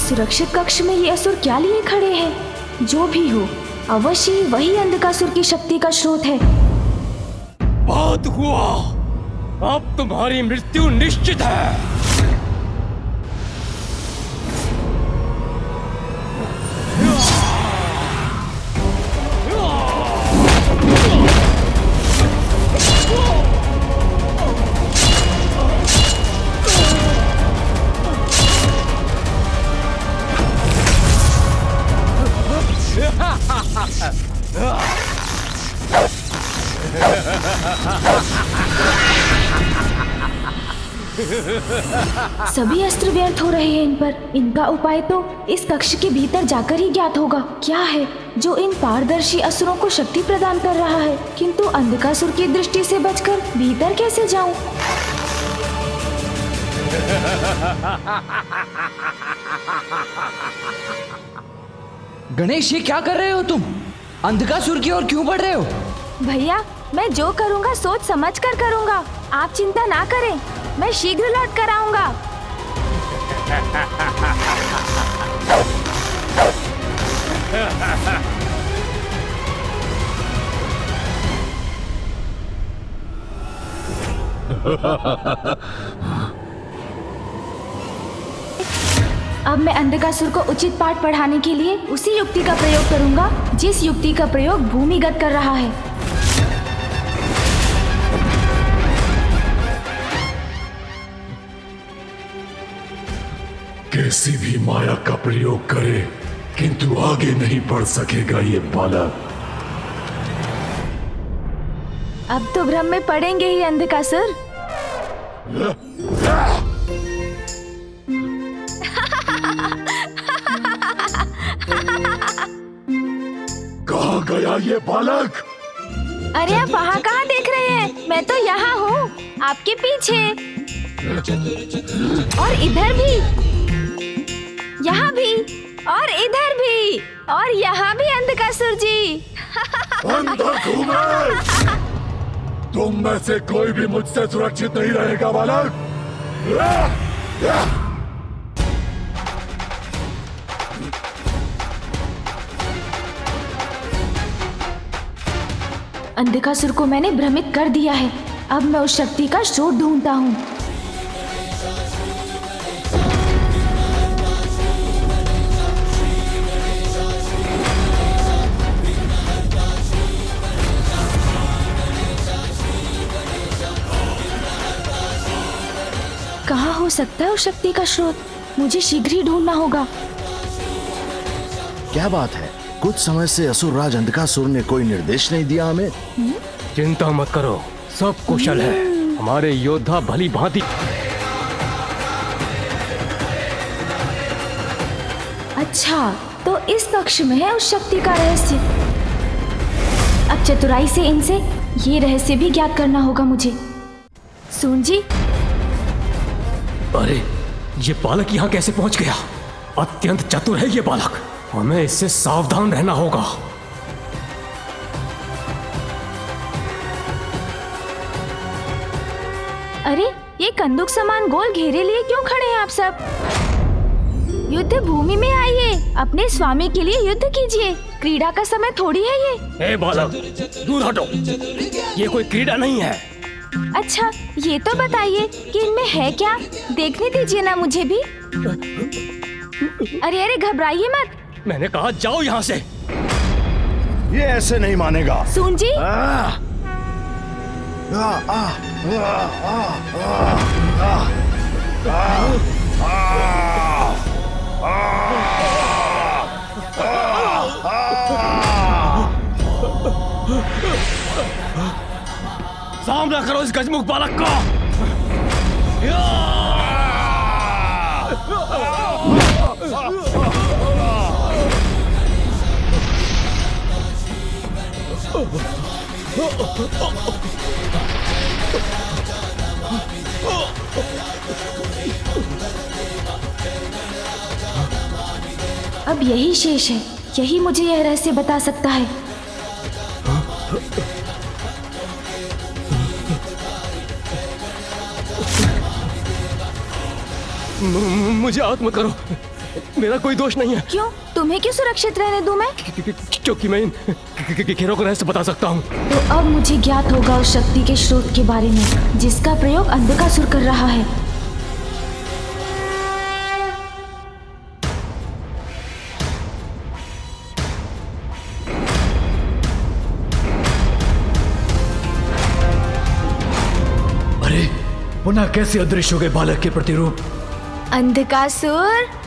सुरक्षित कक्ष में ये असुर क्या लिए खड़े हैं? जो भी हो, अवश्य ही वही अंधकासुर की शक्ति का स्रोत है। बात हुआ, अब तुम्हारी मृत्यु निश्चित है। सभी अस्त्र व्यर्थ हो रहे हैं इन पर। इनका उपाय तो इस कक्ष के भीतर जाकर ही ज्ञात होगा। क्या है जो इन पारदर्शी असुरों को शक्ति प्रदान कर रहा है? किंतु अंधकासुर की दृष्टि से बचकर भीतर कैसे जाऊं? गणेश, ये क्या कर रहे हो तुम? अंधकासुर की ओर क्यों बढ़ रहे हो? भैया, मैं जो करूँगा सोच समझ कर करूँगा। आप चिंता ना करें, मैं शीघ्र लौट कर आऊंगा। अब मैं अंधकासुर को उचित पाठ पढ़ाने के लिए उसी युक्ति का प्रयोग करूंगा जिस युक्ति का प्रयोग भूमिगत कर रहा है। कैसी भी माया का प्रयोग करे किंतु आगे नहीं बढ़ सकेगा ये बालक। अब तो भ्रम में पड़ेंगे ही अंधकासुर। कहाँ गया ये बालक? अरे आप वहाँ कहाँ देख रहे हैं? मैं तो यहाँ हूँ, आपके पीछे। और इधर भी, यहाँ भी, और इधर भी, और यहाँ भी अंधकासुर जी। अंधक हूँ मैं। तुम में से कोई भी मुझसे सुरक्षित नहीं रहेगा बालक। अंधकासुर को मैंने भ्रमित कर दिया है। अब मैं उस शक्ति का स्रोत ढूंढता हूँ। कहाँ हो सकता है उस शक्ति का स्रोत? मुझे शीघ्र ही ढूंढना होगा। क्या बात है? कुछ समय से असुर राज अंधकासुर ने कोई निर्देश नहीं दिया हमें। चिंता मत करो, सब कुशल है। हमारे योद्धा भली भांति। अच्छा, तो तो इस कक्ष में है उस शक्ति का रहस्य। अब चतुराई से इनसे ये रहस्य भी ज्ञात करना होगा मुझे। सून जी, अरे ये बालक यहाँ कैसे पहुंच गया? अत्यंत चतुर है ये बालक, हमें इससे सावधान रहना होगा। अरे ये कंदूक समान गोल घेरे लिए क्यों खड़े हैं आप सब? युद्ध भूमि में आइए, अपने स्वामी के लिए युद्ध कीजिए। क्रीड़ा का समय थोड़ी है ये। ए बालक, दूर हटो, ये कोई क्रीड़ा नहीं है। अच्छा ये तो बताइए कि इनमें है क्या, देखने दीजिए ना मुझे भी। अरे अरे घबराइए मत। मैंने कहा जाओ यहाँ से। ये ऐसे नहीं मानेगा। सून जी, सामना करो इस गजमुख बालक को। अब यही शेष है, यही मुझे यह रहस्य बता सकता है। मुझे आत्म करो, मेरा कोई दोष नहीं है। क्यों? तुम्हें क्यों सुरक्षित रहने दूं मैं? क्योंकि मैं इन घेरों को रहस्य बता सकता हूँ। तो अब मुझे ज्ञात होगा उस शक्ति के स्रोत के बारे में जिसका प्रयोग अंधकासुर कर रहा है। अरे पुनः कैसे अदृश्य हो गए बालक के प्रतिरूप? अंधकासुर,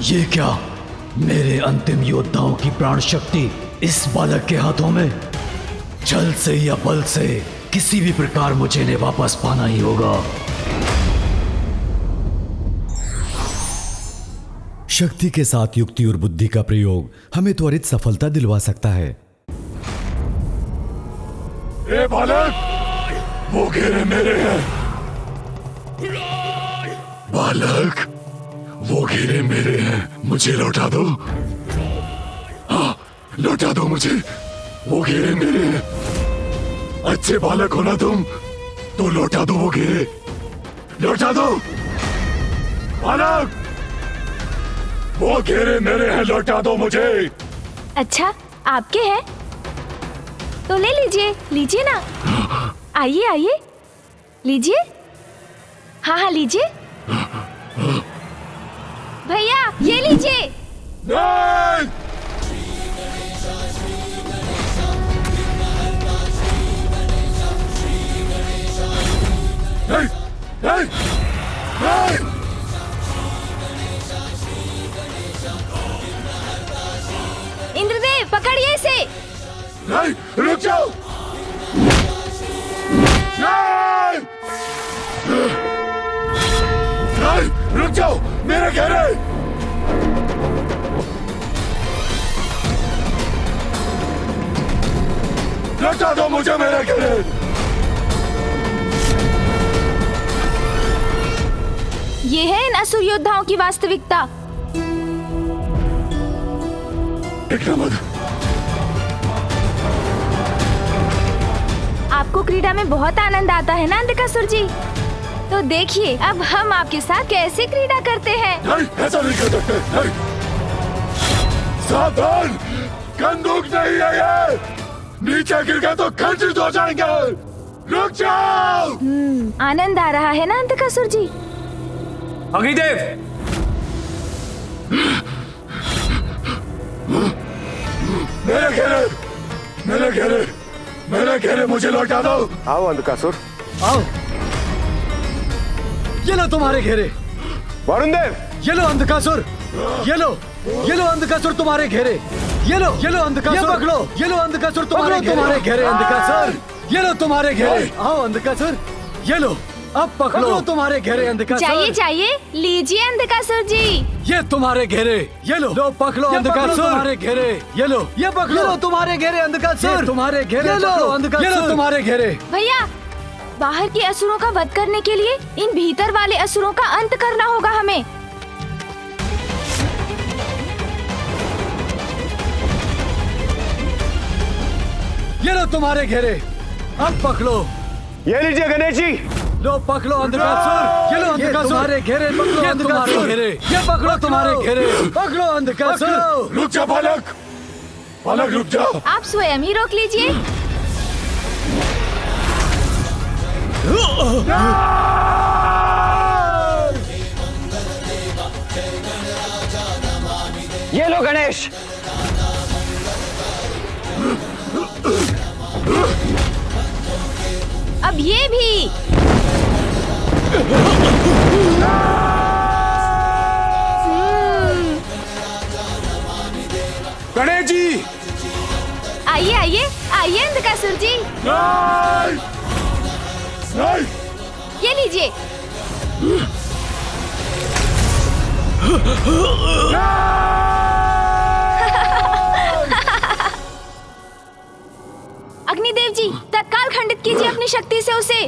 ये क्या? मेरे अंतिम योद्धाओं की प्राण शक्ति इस बालक के हाथों में? छल से या बल से किसी भी प्रकार मुझे इन्हें वापस पाना ही होगा। शक्ति के साथ युक्ति और बुद्धि का प्रयोग हमें त्वरित सफलता दिलवा सकता है। ए बालक, वो घेरे मेरे हैं। बालक, वो घेरे मेरे हैं, मुझे लौटा दो। हाँ, लौटा दो मुझे, वो घेरे मेरे हैं। अच्छे बालक हो ना तुम, तो लौटा दो वो घेरे, लौटा दो। बालक, वो घेरे मेरे हैं, लौटा दो मुझे। अच्छा आपके हैं तो ले लीजिए, लीजिए ना। आइए आइए, लीजिए। हाँ हाँ लीजिए भैया, ये लीजिए। नहीं! नहीं! नहीं! नहीं! इंद्रदेव पकड़िए इसे। नहीं, रुक जाओ। नहीं! नहीं, रुक जाओ, मेरे घेरे। लौटा दो मुझे मेरे घेरे। ये है इन असुर योद्धाओं की वास्तविकता। आपको क्रीड़ा में बहुत आनंद आता है ना अंधकासुर जी? तो देखिए अब हम आपके साथ कैसे क्रीड़ा करते हैं। नहीं, ऐसा नहीं कर सकते। नहीं। सावधान, कंदूक नहीं है ये। नीचे गिर गए तो खंडित हो जाएंगे। रुक जाओ। आनंद आ रहा है ना अंधकासुर जी? अग्निदेव, मेरे घेरे, मेरे घेरे, मेरे घेरे, मुझे लौटा दो। आओ अंधकासुर, आओ। ये लो तुम्हारे घेरे। वरुण देव, ये लो अंधकासुर, ये लो अंधकासुर तुम्हारे घेरे। ये लो अंधकासुर, ये पकड़ो। ये लो अंधकासुर तुम्हारे घेरे अंधकासुर। ये लो तुम्हारे घेरे। आओ अंधकासुर, ये लो, अब पकड़ो तुम्हारे घेरे अंधकासुर। चाहिए चाहिए, लीजिए अंधकासुर जी। ये तुम्हारे घेरे, ये लो पकड़ो अंधकासुर तुम्हारे घेरे, ये लो, ये पकड़ो तुम्हारे घेरे अंधकासुर, तुम्हारे घेरे पकड़ो अंधकासुर, ये लो तुम्हारे घेरे। भैया, बाहर के असुरों का वध करने के लिए इन भीतर वाले असुरों का अंत करना होगा हमें। ये लो तुम्हारे घेरे, अब पकड़ो। ये लीजिए गणेश जी। लो पकड़ो अंधकासुर, ये लो अंधकासुर तुम्हारे घेरे, पकड़ो अंधकासुर घेरे, ये पकड़ो तुम्हारे घेरे, पकड़ो अंधकासुर। रुक जा बालक, बालक रुक जा। आप स्वयं ही रोक लीजिए। ये लो गणेश। अब ये भी। गणेश जी, आइए आइए आइए अंधकासुर जी। नहीं, नहीं। ये लीजिए। अग्निदेव जी, तत्काल खंडित कीजिए अपनी शक्ति से उसे।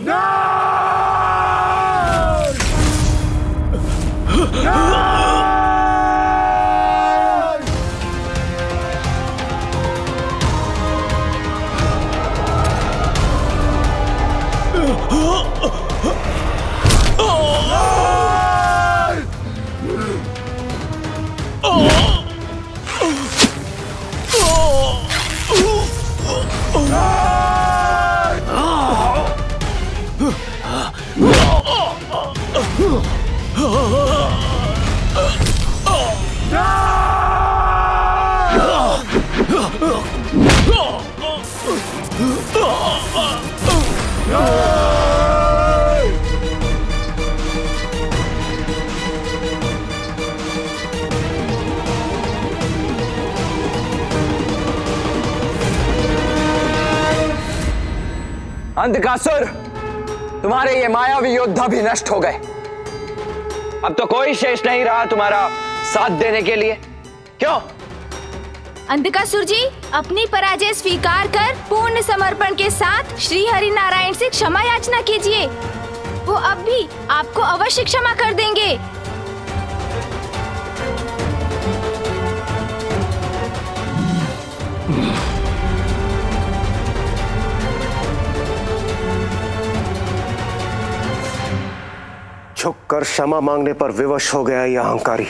अंधकासुर, तुम्हारे ये मायावी योद्धा भी नष्ट हो गए। अब तो कोई शेष नहीं रहा तुम्हारा साथ देने के लिए। क्यों? अंधकासुर जी, अपनी पराजय स्वीकार कर पूर्ण समर्पण के साथ श्री हरि नारायण से क्षमा याचना कीजिए। वो अब भी आपको अवश्य क्षमा कर देंगे। झुककर क्षमा मांगने पर विवश हो गया यह अहंकारी।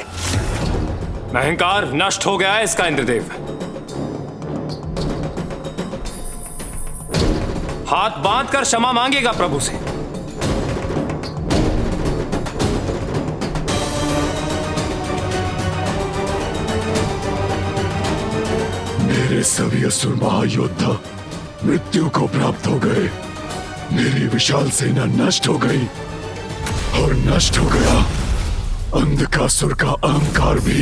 अहंकार नष्ट हो गया है इसका इंद्रदेव। हाथ बांधकर क्षमा मांगेगा प्रभु से। मेरे सभी असुर महायोद्धा मृत्यु को प्राप्त हो गए। मेरी विशाल सेना नष्ट हो गई और नष्ट हो गया अंधकासुर का अहंकार भी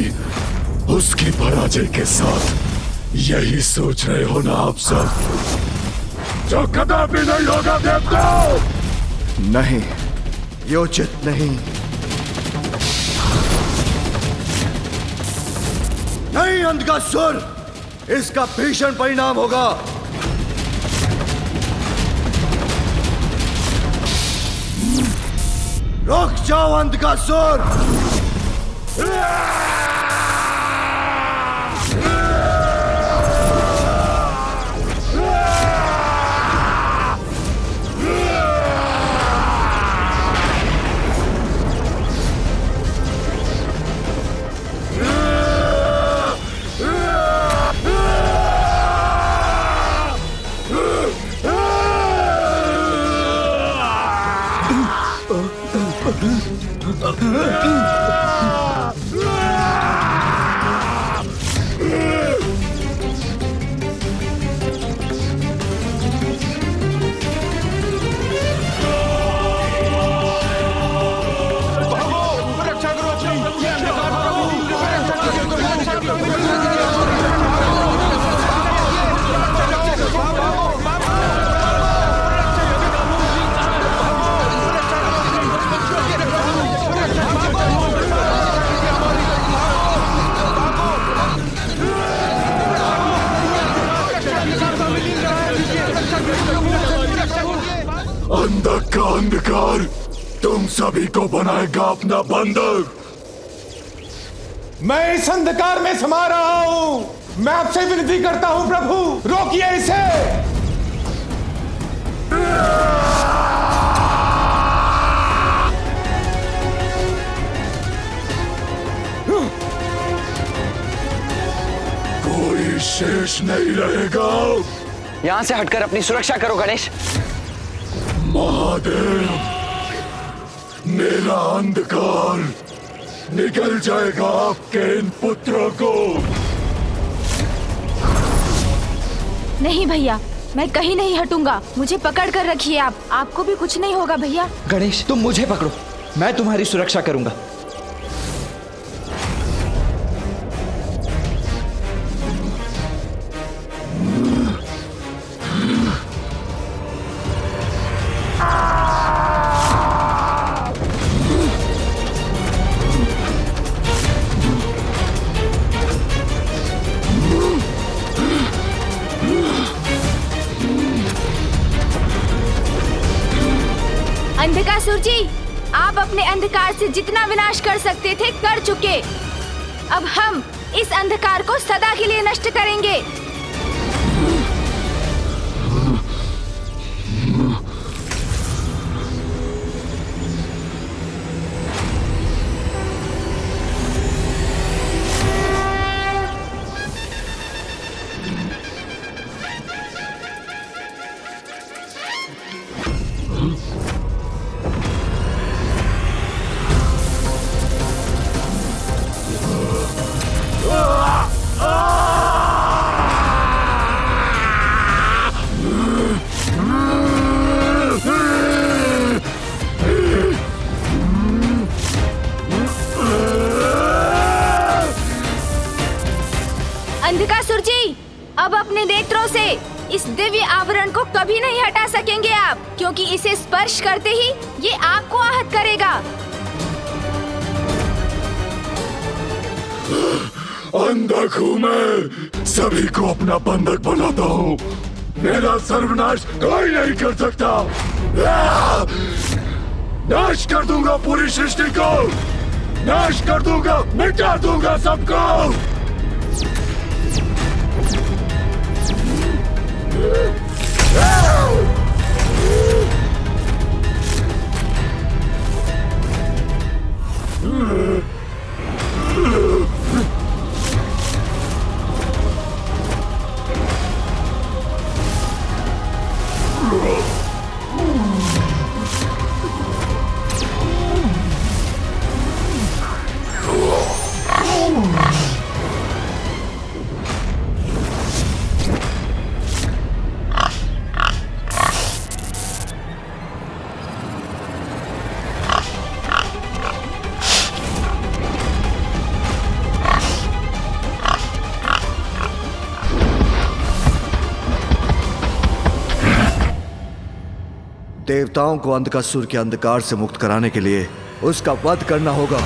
उसकी पराजय के साथ। यही सोच रहे हो ना आप सब, जो कदापि नहीं होगा देवताओं। नहीं, ये उचित नहीं। नहीं अंधकासुर, इसका भीषण परिणाम होगा। रुक जाओ अंधकासुर। अंधकार तुम सभी को बनाएगा अपना बंधक। मैं इस अंधकार में समा रहा हूं। मैं आपसे विनती करता हूं प्रभु, रोकिए इसे। कोई शेष नहीं रहेगा। यहां से हटकर अपनी सुरक्षा करो गणेश। महादेव, मेरा अंधकार निकल जाएगा आपके इन पुत्रों को। नहीं भैया, मैं कहीं नहीं हटूंगा। मुझे पकड़ कर रखिए आप। आपको भी कुछ नहीं होगा भैया। गणेश, तुम मुझे पकड़ो, मैं तुम्हारी सुरक्षा करूंगा। अंधकासुर जी, आप अपने अंधकार से जितना विनाश कर सकते थे कर चुके। अब हम इस अंधकार को सदा के लिए नष्ट करेंगे। अंधकासुर जी, अब अपने नेत्रों से इस दिव्य आवरण को कभी नहीं हटा सकेंगे आप, क्योंकि इसे स्पर्श करते ही ये आपको आहत करेगा। अंधक हूँ मैं, सभी को अपना बंधक बनाता हूँ। मेरा सर्वनाश कोई नहीं कर सकता। नाश कर दूंगा पूरी सृष्टि को, नाश कर दूंगा, मिटा दूंगा सबको। देवताओं को अंधकासुर के अंधकार से मुक्त कराने के लिए उसका वध करना होगा।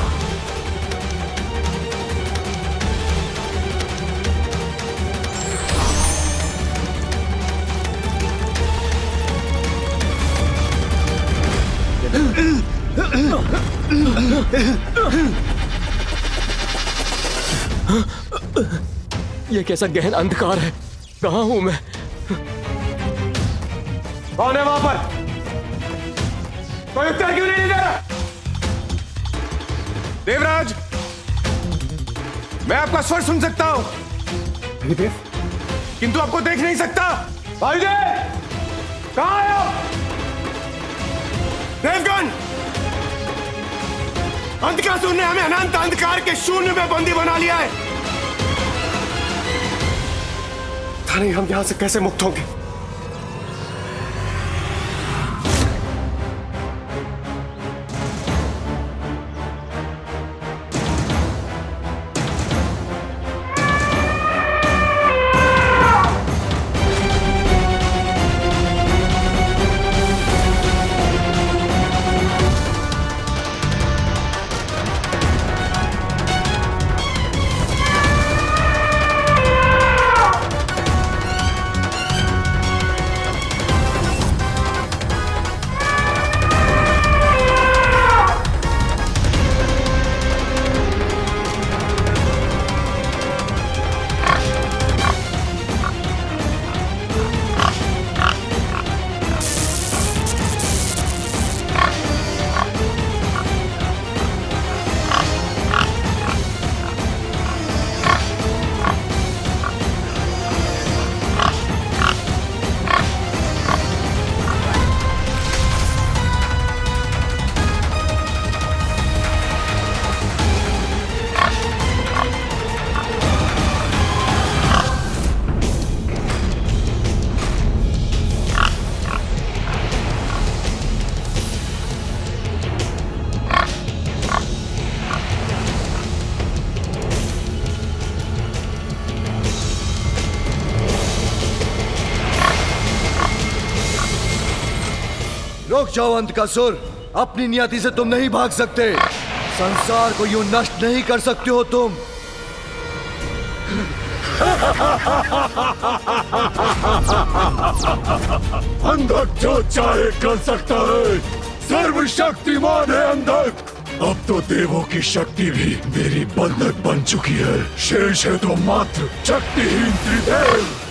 ये कैसा गहन अंधकार है? कहां हूं मैं? कौन है वहां पर? कोई उत्तर क्यों नहीं दे रहा? देवराज, मैं आपका स्वर सुन सकता हूं, किंतु आपको देख नहीं सकता। भाईदेव, कहां है आप? देवगण, अंधकासुर ने हमें अनंत अंधकार के शून्य में बंदी बना लिया है। पता नहीं हम यहां से कैसे मुक्त होंगे। रुक जाओ अंधकासुर, अपनी नियति से तुम नहीं भाग सकते। संसार को यूं नष्ट नहीं कर सकते हो तुम। अंधक जो चाहे कर सकता है, सर्वशक्तिमान है अंधक। अब तो देवों की शक्ति भी मेरी बंधक बन चुकी है। शेष है तो मात्र शक्तिहीन त्रिदेव।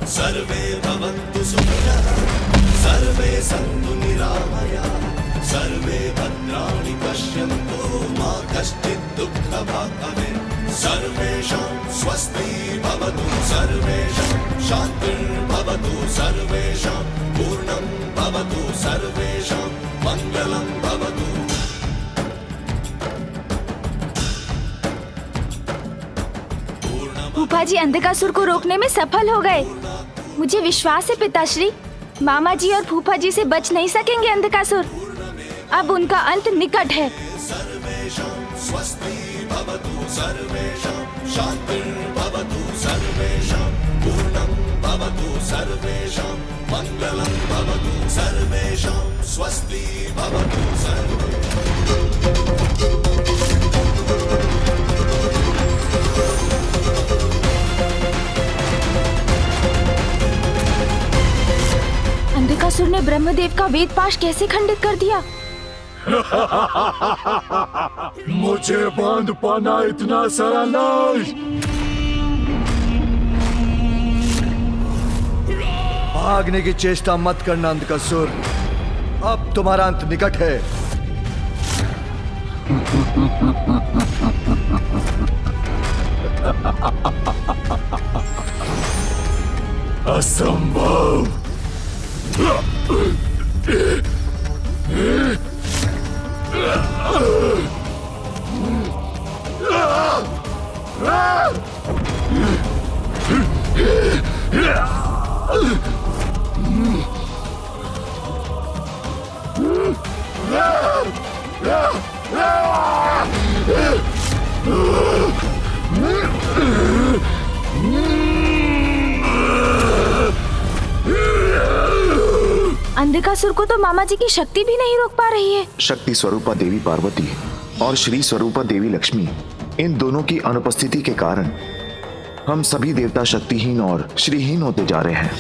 सर्वे भवन्तु सुखिनः, सर्वे सन्तु निरामयाः, सर्वे भद्राणि पश्यन्तु, मा कश्चित् दुःखभाग् भवेत्। सर्वेषां स्वस्ति भवतु, सर्वेषां शान्तिर्भवतु, सर्वेषां पूर्णं भवतु, सर्वेषां मङ्गलं भवतु। फूफा जी अंधकासुर को रोकने में सफल हो गए। मुझे विश्वास है पिताश्री, मामा जी और फूफा जी से बच नहीं सकेंगे अंधकासुर। अब उनका अंत निकट है। सर्वेषां स्वस्ति भवतु, सर्वेषां शान्तिर्भवतु, सर्वेषां पूर्णं भवतु, सर्वेषां मङ्गलं भवतु, सर्वेषां स्वस्ति भवतु। अंधकासुर ने ब्रह्मदेव का वेद पाश कैसे खंडित कर दिया? मुझे बांध पाना इतना सरल नहीं। भागने की चेष्टा मत करना अंधकासुर, अब तुम्हारा अंत निकट है। असंभव। अंधकासुर को तो मामा जी की शक्ति भी नहीं रोक पा रही है। शक्ति स्वरूपा देवी पार्वती और श्री स्वरूपा देवी लक्ष्मी, इन दोनों की अनुपस्थिति के कारण हम सभी देवता शक्तिहीन और श्रीहीन होते जा रहे हैं।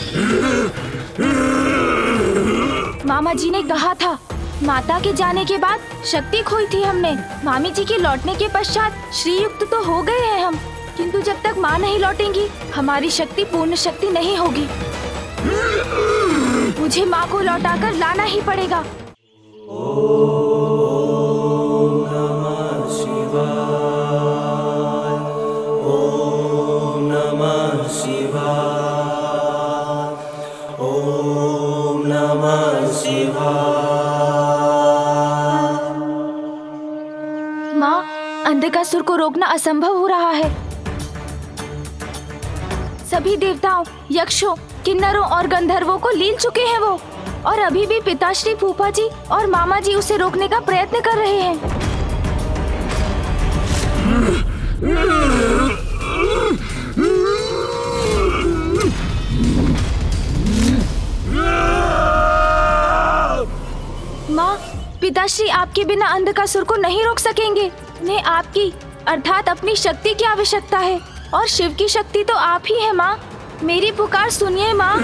मामा जी ने कहा था, माता के जाने के बाद शक्ति खोई थी हमने। मामी जी के लौटने के पश्चात श्री युक्त तो हो गए हैं हम, किंतु जब तक माँ नहीं लौटेंगी हमारी शक्ति पूर्ण शक्ति नहीं होगी। मुझे माँ को लौटाकर लाना ही पड़ेगा। माँ, अंधकासुर को रोकना असंभव हो रहा है। सभी देवताओं, यक्षों, किन्नरों और गंधर्वों को लील चुके हैं वो, और अभी भी पिताश्री, फूफा जी और मामा जी उसे रोकने का प्रयत्न कर रहे हैं। माँ, पिताश्री आपके बिना अंधकासुर को नहीं रोक सकेंगे। उन्हें आपकी अर्थात अपनी शक्ति की आवश्यकता है, और शिव की शक्ति तो आप ही है माँ। मेरी पुकार सुनिए माँ।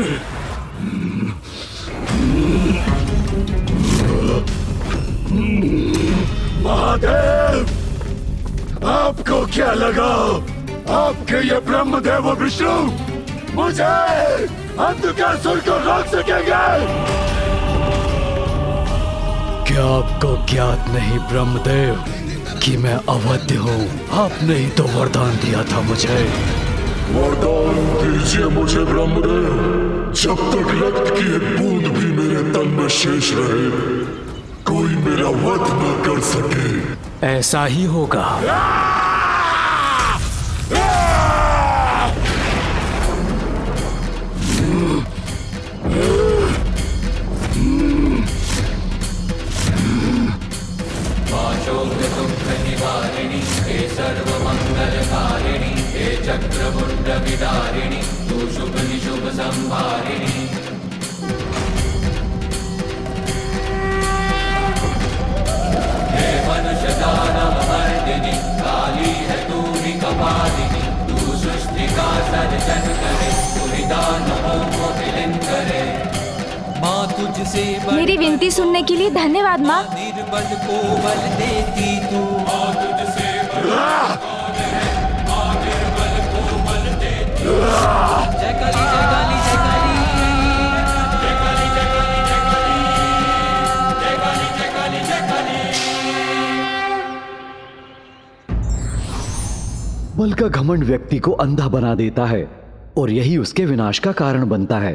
महादेव, आपको क्या लगा आपके ये ब्रह्मदेव और विष्णु मुझे अंधकासुर को रोक सकेंगे? क्या आपको ज्ञात नहीं ब्रह्मदेव कि मैं अवध्य हूँ? आपने ही तो वरदान दिया था मुझे। वरदान दीजिए मुझे ब्रह्मदेव, जब तक रक्त की एक बूंद भी मेरे तन में शेष रहे कोई मेरा वध न कर सके। ऐसा ही होगा। हे सर्वमंगलकारिणी, हे चक्रमुंड विदारिणी, तू शुभ निशुभ संहारिणी। हे मनुष्य दानव मर्दिनी, काली है तू ही कपालिनी, तू सृष्टि का सर्जन करे, तू ही दानवों को विलीन करे। माँ तुझसे मेरी विनती सुनने के लिए धन्यवाद माँ। निर्बल को बल देती तू, बल का घमंड व्यक्ति को अंधा बना देता है और यही उसके विनाश का कारण बनता है।